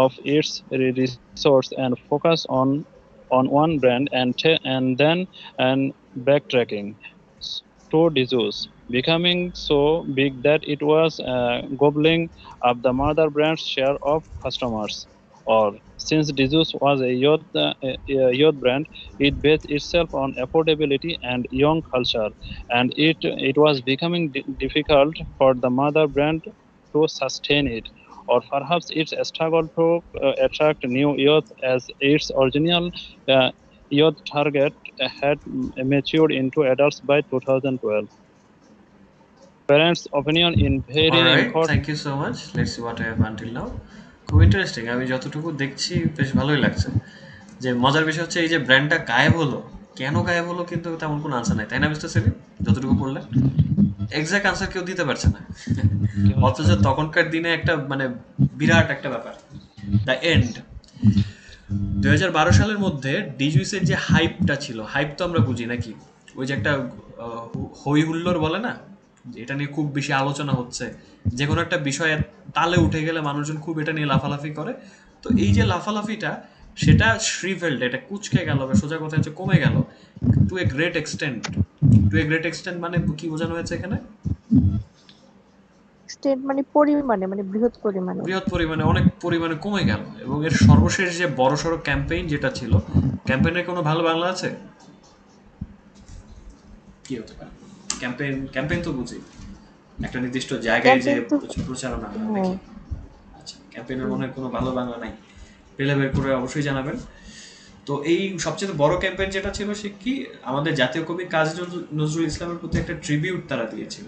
of its resource and focus on one brand and then and backtracking to disease, becoming so big that it was gobbling up the mother brand's share of customers. Or since disease was a youth brand, it based itself on affordability and young culture, and it was becoming difficult for the mother brand to sustain it. Or perhaps its struggle to attract new youth as its original uh, youth target had matured into adults by 2012. Parents' opinion in very alright, important. Thank you so much, let's see what I have until now. খুব interesting, আমি যতটুকু দেখছি বেশ ভালোই লাগছে। যে মজার বিষয় হচ্ছে এই যে ব্র্যান্ডটা গায়েব হলো, কেন গায়েব হলো কিন্তু তেমন কোনো আনসার নাই, তাই না মিস্টার সেলিম? যতটুকু পড়লেন এক্সাক্ট আনসার কেউ দিতে পারছে না, অথচ তখনকার দিনে একটা মানে বিরাট একটা ব্যাপার। দ্য এন্ড 2012 সালের মধ্যে ডিজুইসের যে হাইপটা ছিল, হাইপ তো আমরা বুঝি নাকি, ওই যে একটা হই হুল্লোড় বলে না, যে এটা নিয়ে খুব বেশি আলোচনা হচ্ছে, যে কোনো একটা বিষয়ে তালে উঠে গেলে মানুষজন খুব এটা নিয়ে লাফালাফি করে। তো এই যে লাফালাফিটা, সেটা শ্রিভেল্ড, এটা কুচকে গেল, সোজা কথা হচ্ছে কমে গেল to a great extent. To a great extent মানে কি বোঝানো হয়েছে এখানে? এক্সটেন্ট মানে পরিমাণে, মানে বৃহৎ পরিমাণে। বৃহৎ পরিমাণে, অনেক পরিমাণে কমে গেল। এবং এর সর্বশেষ যে বড়সড় ক্যাম্পেইন যেটা ছিল, ক্যাম্পেইনের কোনো ভালো বাংলা আছে? কি হতে পারে ক্যাম্পেইন? ক্যাম্পেইন তো বুঝি একটা নির্দিষ্ট জায়গায় যে ক্যাম্পেইন তো প্রচারণা হয় হ্যাঁ। নাকি? আচ্ছা, ক্যাম্পেইনের মনে হয় কোনো ভালো বাংলা নাই, পেলে বের করে অবশ্যই জানাবেন। তো এই সবচেয়ে বড় ক্যাম্পেইন যেটা ছিল সে কি, আমাদের জাতীয় কবি কাজী নজরুল ইসলামের প্রতি একটা ট্রিবিউট তারা দিয়েছিল।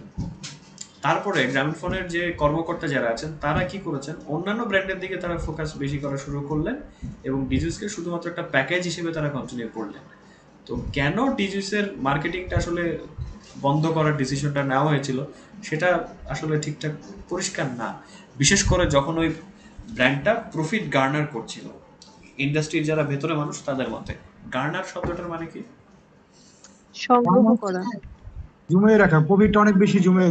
তারপরে গ্রামীণফোনের যে কর্মকর্তা যারা আছেন তারা কি করেছেন, অন্যান্য ব্র্যান্ডের দিকে তারা ফোকাস বেশি করা শুরু করলেন এবং ডিজিউসকে শুধুমাত্র একটা প্যাকেজ হিসেবে তারা কন্টিনিউ করলেন। তো কেন ডিজিউসের মার্কেটিংটা আসলে বন্ধ করার ডিসিশনটা নেওয়া হয়েছিল সেটা আসলে ঠিকঠাক পরিষ্কার না, বিশেষ করে যখন ওই ব্র্যান্ডটা প্রফিট গার্নার করছিল। ইন্ডাস্ট্রির যারা ভেতরে মানুষ তাদের মতে গার্নার শব্দটার মানে কি? সংগ্রহ করা, জমিয়ে রাখা, প্রফিট অনেক বেশি জমে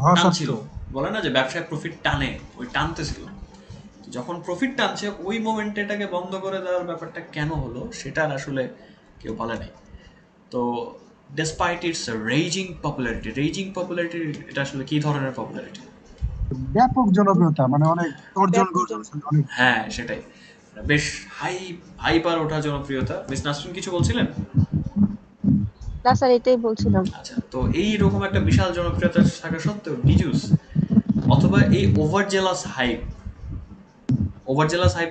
হওয়া টানছিল, সত্ত্বেও। বলে না যে ব্যবসায় প্রফিট টানে, ওই টানতেছিল। যখন প্রফিট টানছে ওই মোমেন্টে এটাকে বন্ধ করে দেওয়ার ব্যাপারটা কেন হলো সেটার আসলে কেউ বলে নাই। তো ডেসপাইট ইটস রেজিং পপুলারিটি, এটা আসলে কি ধরনের পপুলারিটি? ব্যাপক জনপ্রিয়তা, মানে অনেক অর্জন ব্যাপক গর্জন, অনেক। হ্যাঁ সেটাই, বেশ হাইপার ওঠা জনপ্রিয়তা। মিস নাসরিন কিছু বলছিলেন? না স্যার, এটাই বলছিলাম। আচ্ছা, তো এই রকম একটা বিশাল জনপ্রিয়তা থাকা সত্ত্বেও ডিজুস অথবা এই ওভার জেলাস হাইপ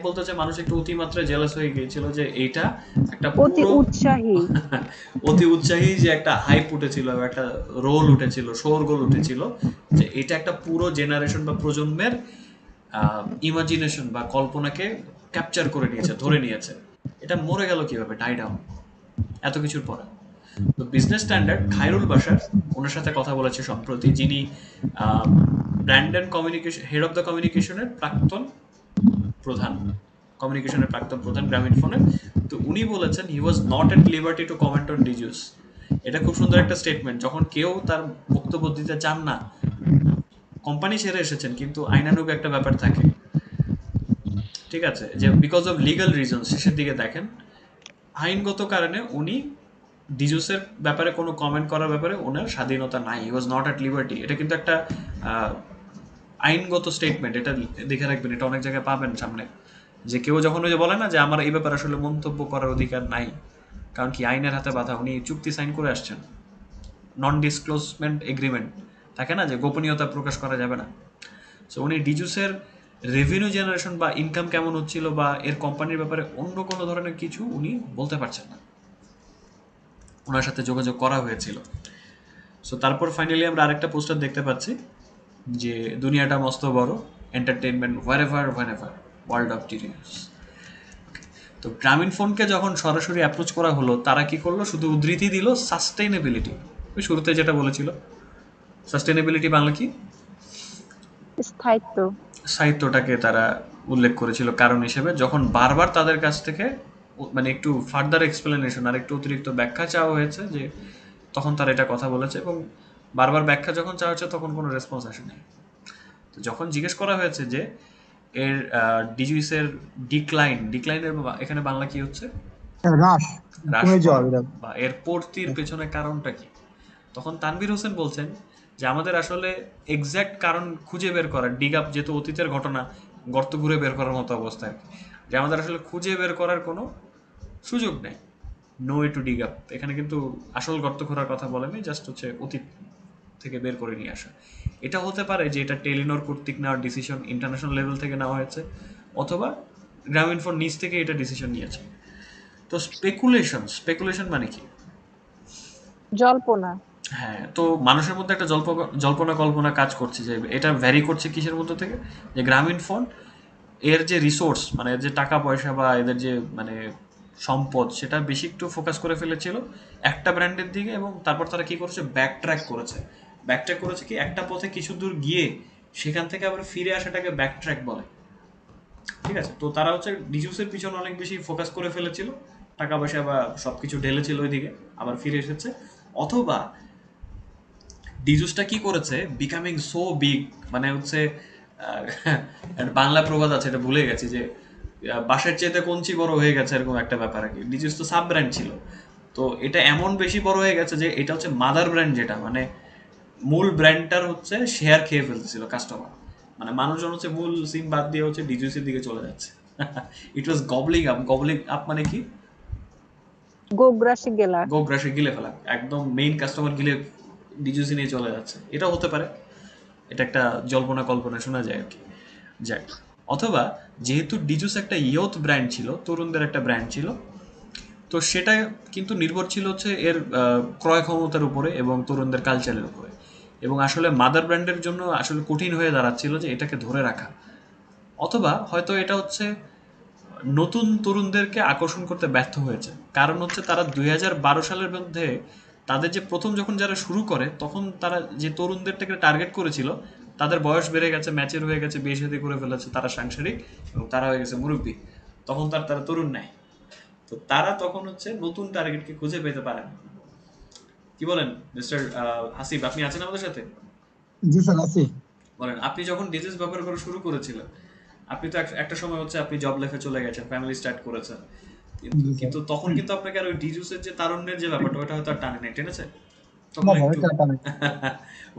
বলতে হচ্ছে মানুষ একটু অতিমাত্রায় জেলাস হয়ে গিয়েছিল যে এইটা একটা অতি পুরো উৎসাহী। অতি উৎসাহী যে একটা হাইপ উঠেছিল, একটা রোল উঠেছিল, শোরগোল উঠেছিল যে এটা একটা পুরো জেনারেশন বা প্রজন্মের ইমাজিনেশন বা কল্পনাকে ক্যাপচার করে নিয়েছে, ধরে নিয়েছে। এটা মরে গেল কিভাবে? ডাই ডাউন এত কিছুর পরে। তো বিজনেস স্ট্যান্ডার্ড খায়রুল বাশার, ওনার সাথে কথা বলেছে সম্প্রতি, যিনি brand and communication head of the কমিউনিকেশনের প্রাক্তন প্রধান গ্রামীণ ফোনের। তো উনি বলেছেন he was not at liberty to comment on Djuice. এটা খুব সুন্দর একটা স্টেটমেন্ট। যখন কেউ তার বক্তব্য দিতে চান না, কোম্পানি ছেড়ে এসেছেন, কিন্তু আইনানুগ একটা ব্যাপার থাকে, ঠিক আছে, যে বিকজ অফ লিগাল রিজন শেষের দিকে দেখেন আইনগত কারণে উনি ডিজুসের ব্যাপারে কোনো কমেন্ট করার ব্যাপারে ওনার স্বাধীনতা নাই। হি ওয়াজ নট অ্যাট লিবার্টি। এটা কিন্তু একটা আইনগত স্টেটমেন্ট, এটা দেখে রাখবেন, এটা অনেক জায়গায় পাবেন সামনে, যে কেউ যখন ওই যে বলে না যে আমার এই ব্যাপারে আসলে মন্তব্য করার অধিকার নাই, কারণ কি আইনের হাতে বাধা, উনি চুক্তি সাইন করে আসছেন, নন ডিসক্লোজমেন্ট এগ্রিমেন্ট থাকে না, যে গোপনীয়তা প্রকাশ করা যাবে না। সো উনি ডিজুসের রেভিনিউ জেনারেশন বা ইনকাম কেমন হচ্ছিল বা এর কোম্পানির ব্যাপারে অন্য কোনো ধরনের কিছু উনি বলতে পারছেন না। ওনার সাথে যোগাযোগ করা হয়েছিল। সো তারপর ফাইনালি আমরা আরেকটা পোস্টার দেখতে পাচ্ছি যে দুনিয়াটা মস্ত বড়, entertainment wherever whenever, world of delirious. তো গ্রামীণ ফোনকে যখন সরাসরি অ্যাপ্রোচ করা হলো, তারা কি করলো? শুধু উদ্ধৃতি দিল সাস্টেইনেবিলিটি। ওই শুরুতে যেটা বলেছিল, সাস্টেইনেবিলিটি বাংলা কি? স্থায়িত্ব। সাহিত্যটাকে তারা উল্লেখ করেছিল কারণ হিসেবে। যখন বারবার তাদের কাছ থেকে মানে একটু ফার্দার এক্সপ্লেনেশন আর একটু অতিরিক্ত ব্যাখ্যা চাওয়া হয়েছে, যে তখন তারা এটা কথা বলেছে, এবং বারবার ব্যাখ্যা যখন চাওয়া হয়েছে তখন কোনো রেসপন্স আসেনি। তো যখন জিজ্ঞেস করা হয়েছে যে এর ডিজিউসের ডিক্লাইনের এখানে বাংলা কি হচ্ছে, হ্রাস, হ্রাস কমে যাওয়া পাওয়া এটা। বা এর পড়তির পেছনে কারণটা কি, তখন তানভীর হোসেন বলছেন যে আমাদের আসলে এক্স্যাক্ট কারণ খুঁজে বের করার, ডিগ আপ যেহেতু অতীতের ঘটনা, গর্ত ঘুরে বের করার মতো অবস্থা আর কি, যে আমাদের আসলে খুঁজে বের করার কোনো সুযোগ নেই, no way to dig up. এখানে কিন্তু আসল গর্ত খোঁড়ার কথা বলেনি, জাস্ট হচ্ছে অতীত থেকে বের করে নিয়ে আসা। এটা হতে পারে যে এটা টেলিনর কর্তৃক নেওয়ার ডিসিশন, ইন্টারন্যাশনাল লেভেল থেকে নেওয়া হয়েছে, অথবা গ্রামীণ ফোন নিজ থেকে এটা ডিসিশন নিয়েছে। তো স্পেকুলেশন মানে কি? জল্পনা। হ্যাঁ, তো মানুষের মধ্যে একটা জল্পনা কল্পনা কাজ করছে যে এটা ভ্যারি করছে কিসের মধ্যে থেকে, যে গ্রামীণ ফোন এর যে রিসোর্স, মানে এর যে টাকা পয়সা বা এদের যে মানে সম্পদ, সেটা বেশি একটু ফোকাস করে ফেলেছিল একটা ব্র্যান্ডের দিকে, এবং তারপর তারা কি করেছে, ব্যাকট্র্যাক করেছে কি একটা পথে কিছু দূর গিয়ে সেখান থেকে আবার ফিরে আসাটাকে ব্যাকট্র্যাক বলে, ঠিক আছে। তো তারা হচ্ছে ডিজুসের পিছনে অনেক বেশি ফোকাস করে ফেলেছিল, টাকা পয়সা বা সবকিছু ঢেলেছিল ওইদিকে, আবার ফিরে এসেছে। অথবা ডিজুসটা কি করেছে, বিকামিং সো বিগ, মানে হচ্ছে একটা বাংলা প্রবাদ আছে, এটা ভুলে গেছি, যে বাঁশের চেয়েতে কঞ্চি বড় হয়ে গেছে, এরকম একটা ব্যাপার আর কি। ডিজুস তো সাব ব্র্যান্ড ছিল, তো এটা এমন বেশি বড় হয়ে গেছে যে এটা হচ্ছে মাদার ব্র্যান্ড, যেটা মানে মূল ব্র্যান্ডটার হচ্ছে শেয়ার খেয়ে ফেলতেছিল কাস্টমার, মানে মানুষজন হচ্ছে মূল সিম বাদ দিয়ে হচ্ছে ডিজুসের দিকে চলে যাচ্ছে। ইট ওয়াজ গবলিং আপ মানে কি, গোগ্রাসে গেলা। গোগ্রাসে গিলে ফেলা, একদম মেইন কাস্টমার গিলে ডিজুসি নিয়ে চলে যাচ্ছে। এটাও হতে পারে, এটা একটা জল্পনা কল্পনা শোনা যায় আর কি। যাক, অথবা যেহেতু ডিজুস একটা ইয়থ ব্র্যান্ড ছিল, তরুণদের একটা ব্র্যান্ড ছিল, তো সেটা কিন্তু নির্ভর ছিল হচ্ছে এর ক্রয় ক্ষমতার উপরে এবং তরুণদের কালচারের উপরে, এবং আসলে মাদার ব্র্যান্ডের জন্য আসলে কঠিন হয়ে দাঁড়াচ্ছিল যে এটাকে ধরে রাখা। অথবা হয়তো এটা হচ্ছে নতুন তরুণদেরকে আকর্ষণ করতে ব্যর্থ হয়েছে, কারণ হচ্ছে তারা 2012 সালের মধ্যে তাদের যে প্রথম যখন যারা শুরু করে, তখন তারা যে তরুণদেরটাকে টার্গেট করেছিল, তাদের বয়স বেড়ে গেছে, ম্যাচের হয়ে গেছে, বিয়ে শাদী করে ফেলেছে, তারা সাংসারিক এবং তারা হয়ে গেছে মুরব্বী, তখন তারা তরুণ নাই। তো তারা তখন হচ্ছে নতুন টার্গেটকে খুঁজে পেতে পারে না। কি বলেন মিস্টার হাসিব, আপনি আছেন আমাদের সাথে? জি স্যার, আছি। বলেন, আপনি যখন ডিজিজ ব্যবহার করা শুরু করেছিলেন, আপনি তো একটা সময় হচ্ছে আপনি জব লাইফে চলে গেছেন, ফ্যামিলি স্টার্ট করেছেন, কিন্তু জি স্যার। কিন্তু তখন কিন্তু আপনাকে আর ওই ডিজুসের যে তারুণ্যের যে ব্যাপারটা, ওটা হয়তো আর টানে নাই, টেনেছে না তখন স্যার, একটু এটা টানে।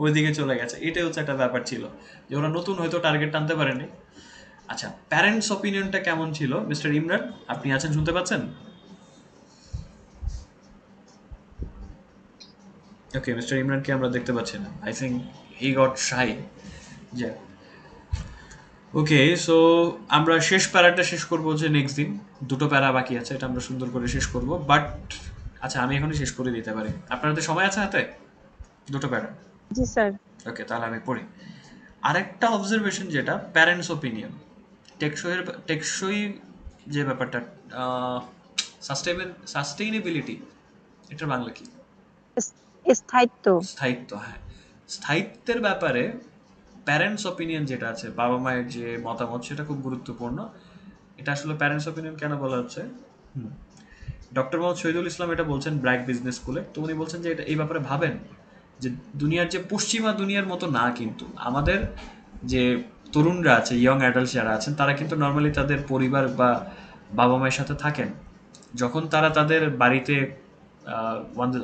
ওইদিকে চলে গেছে। এটাই হচ্ছে একটা ব্যাপার ছিল, যে ওরা নতুন হয়তো টার্গেট টানতে পারেনি। আচ্ছা, প্যারেন্টস অপিনিয়নটা কেমন ছিল? মিস্টার ইমরান, আপনি আছেন, শুনতে পাচ্ছেন? ওকে, মিস্টার ইমরানকে আমরা দেখতে পাচ্ছি না, আই থিঙ্ক হি গট শাই। যে ওকে, সো আমরা শেষ প্যারাটা শেষ করবো যে নেক্সট দিন। দুটো প্যারা বাকি আছে, এটা আমরা সুন্দর করে শেষ করব। বাট আচ্ছা, আমি এখনই শেষ করে দিতে পারি। আপনাদের সময় আছে হাতে? দুটো প্যারা। জি স্যার। ওকে, তাহলে আমি পড়ি। আরেকটা অবজারভেশন, যেটা প্যারেন্টস ওপিনিয়ন, টেকসই যে ব্যাপারটা, সাস্টেইনেবিলিটি, এটার বাংলা কি? স্থায়িত্ব। স্থায়িত্ব, হ্যাঁ। স্থায়িত্বের ব্যাপারে প্যারেন্টস ওপিনিয়ন যেটা আছে, বাবা মায়ের যে মতামত, সেটা খুব গুরুত্বপূর্ণ। এটা আসলে প্যারেন্টস ওপিনিয়ন কেন বলা হচ্ছে? ডক্টর মোহাম্মদ শহীদুল ইসলাম এটা বলছেন ব্র্যাক বিজনেস স্কুলে। তো উনি বলছেন যে এটা এই ব্যাপারে ভাবেন যে দুনিয়ার যে পশ্চিমা দুনিয়ার মতো না, কিন্তু আমাদের যে তরুণরা আছে, ইয়ং অ্যাডাল্টস যারা আছেন, তারা কিন্তু নর্মালি তাদের পরিবার বা বাবা মায়ের সাথে থাকেন। যখন তারা তাদের বাড়িতে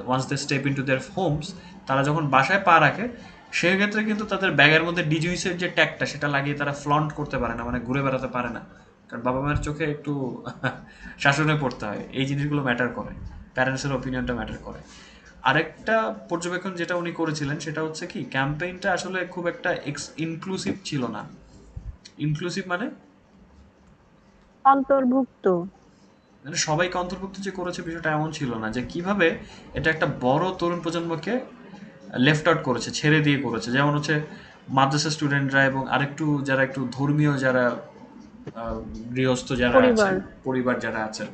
once they step in to their homes, তারা যখন বাসায় পা রাখে, সেক্ষেত্রে কিন্তু তাদের ব্যাগের মধ্যে ডিজুইসের যে ট্যাগটা, সেটা লাগিয়ে তারা ফ্লন্ট করতে পারে না, মানে ঘুরে বেড়াতে পারে না। কারণ বাবা মায়ের চোখে একটু শাসনে পড়তে হয়। এই জিনিসগুলো ম্যাটার করে, প্যারেন্টসের ওপিনিয়নটা ম্যাটার করে। আরেকটা পর্যবেক্ষণ যেটা উনি করেছিলেন, সেটা হচ্ছে কি, ক্যাম্পেইনটা আসলে খুব একটা ইনক্লুসিভ ছিল না। ইনক্লুসিভ মানে অন্তর্ভুক্ত। মানে সবাইকে অন্তর্ভুক্ত যে করেছে, বিষয়টা এমন ছিল না। যে কিভাবে এটা একটা বড় তরুণ প্রজন্মকে লেফট আউট করেছে, ছেড়ে দিয়ে করেছে। যেমন হচ্ছে মাদ্রাসা স্টুডেন্টরা এবং আরেকটু যারা একটু ধর্মীয়, যারা গৃহস্থ যারা পরিবার। আছেন, পরিবার যারা আছেন।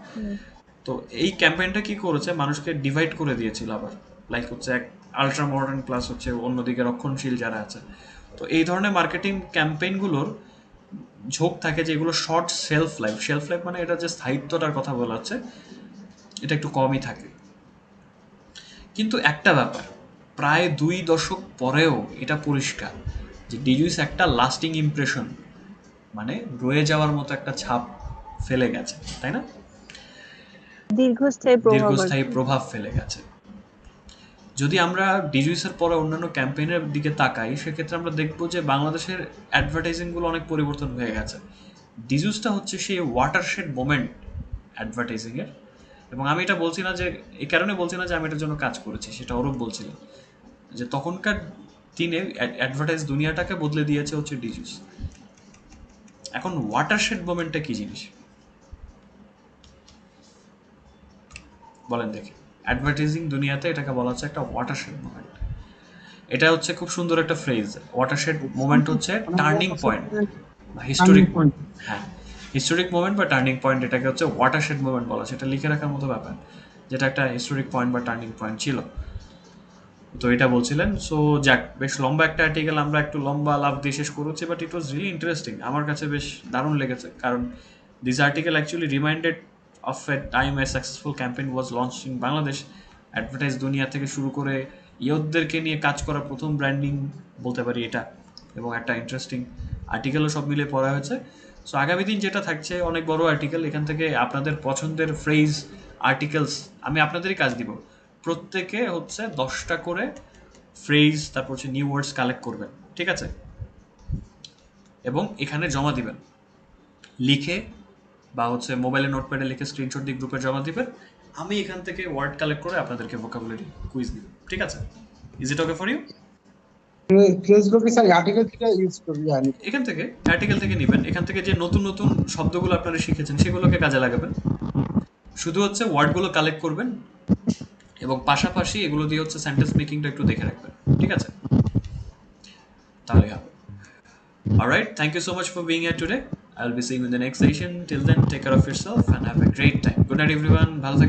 তো এই ক্যাম্পেইনটা কি করেছে, মানুষকে ডিভাইড করে দিয়েছিল। আবার লাইক হচ্ছে এক আলট্রা মডার্ন, প্লাস হচ্ছে অন্যদিকে রক্ষণশীল যারা আছে। তো এই ধরনের মার্কেটিং ক্যাম্পেইনগুলোর ঝোঁক থাকে যে এগুলো শর্ট শেলফ লাইফ মানে এটা যে স্থায়িত্বটার কথা বলা হচ্ছে, এটা একটু কমই থাকে। কিন্তু একটা ব্যাপার, প্রায় 2 দশক পরেও এটা পরিষ্কার যে ডিজুইস একটা লাস্টিং ইমপ্রেশন, মানে রয়ে যাওয়ার মতো একটা ছাপ ফেলে গেছে, তাই না? দীর্ঘস্থায়ী প্রভাব আর দীর্ঘস্থায়ী কি। প্রভাব ফেলে গেছে। যদি আমরা ডিজুইসের পরে অন্যান্য ক্যাম্পেইনের দিকে তাকাই, সেক্ষেত্রে আমরা দেখব যে বাংলাদেশের অ্যাডভার্টাইজিংগুলো অনেক পরিবর্তন হয়ে গেছে। ডিজুসটা হচ্ছে সেই ওয়াটারশেড মোমেন্ট অ্যাডভার্টাইজিংয়ের। এবং আমি এটা বলছি না যে, এই কারণে বলছি না যে আমি এটার জন্য কাজ করেছি, সেটা অরূপ বলছিলেন যে তখনকার দিনে অ্যাডভার্টাইজ দুনিয়াটাকে বদলে দিয়েছে হচ্ছে ডিজুস। এখন ওয়াটারশেড মোমেন্টটা কি জিনিস বলেন দেখি? অ্যাডভার্টাইজিং দুনিয়াতে এটাকে বলা হচ্ছে একটা ওয়াটারশেড মোমেন্ট। এটা হচ্ছে খুব সুন্দর একটা ফ্রেজ। ওয়াটারশেড মোমেন্ট হচ্ছে টার্নিং পয়েন্ট বা হিস্টোরিক। হ্যাঁ, হিস্টোরিক মোমেন্ট বা টার্নিং পয়েন্ট, এটাকে হচ্ছে ওয়াটারশেড মোমেন্ট বলা। সেটা লিখে রাখার মতো ব্যাপার, যেটা একটা হিস্টোরিক পয়েন্ট বা টার্নিং পয়েন্ট ছিল। তো এটা বলছিলেন। সো যাক, বেশ লম্বা একটা আর্টিকেল, আমরা একটু লম্বা লাভ দিয়ে শেষ করেছি, but it was really interesting. আমার কাছে বেশ দারুণ লেগেছে, কারণ this article actually reminded of A time a successful campaign was launch in Bangladesh. Advertise দুনিয়া থেকে শুরু করে ইয়ুথদেরকে নিয়ে কাজ করা প্রথম ব্র্যান্ডিং বলতে পারি এটা। এবং একটা ইন্টারেস্টিং আর্টিকেলও সব মিলে পড়া হয়েছে। সো আগামী দিন যেটা থাকছে, অনেক বড় আর্টিকেল। এখান থেকে আপনাদের পছন্দের ফ্রেজ, আর্টিকেলস আমি আপনাদেরই কাজ দিব। প্রত্যেকে হচ্ছে 10টা করে ফ্রেজ, তারপর হচ্ছে নিউ ওয়ার্ডস কালেক্ট করবেন, ঠিক আছে? এবং এখানে জমা দিবেন লিখে, বা হচ্ছে মোবাইলে নোটপ্যাডে লিখে স্ক্রিনশট দিয়ে গ্রুপে জমা দিবেন। আমি এখান থেকে ওয়ার্ড কালেক্ট করে আপনাদেরকে ভোকাবুলারি কুইজ দিব, ঠিক আছে? Is it okay for you? ফ্রেজগুলোকে স্যার আর্টিকেল থেকে ইউজ করি জানি। এখান থেকে আর্টিকেল থেকে নেবেন। এখান থেকে যে নতুন নতুন শব্দগুলো আপনারা শিখেছেন, সেগুলোকে কাজে লাগাবেন। শুধু হচ্ছে ওয়ার্ডগুলো কালেক্ট করবেন, এবং পাশাপাশি এগুলো দিয়ে হচ্ছে সেন্টেন্স মেকিংটা একটু দেখে রাখবেন, ঠিক আছে? তাহলে হবে। Alright, thank you so much for being here today. I'll be seeing you in the next session. Till then, take care of yourself and have a great time. Good night, everyone. ভালো থাকবেন।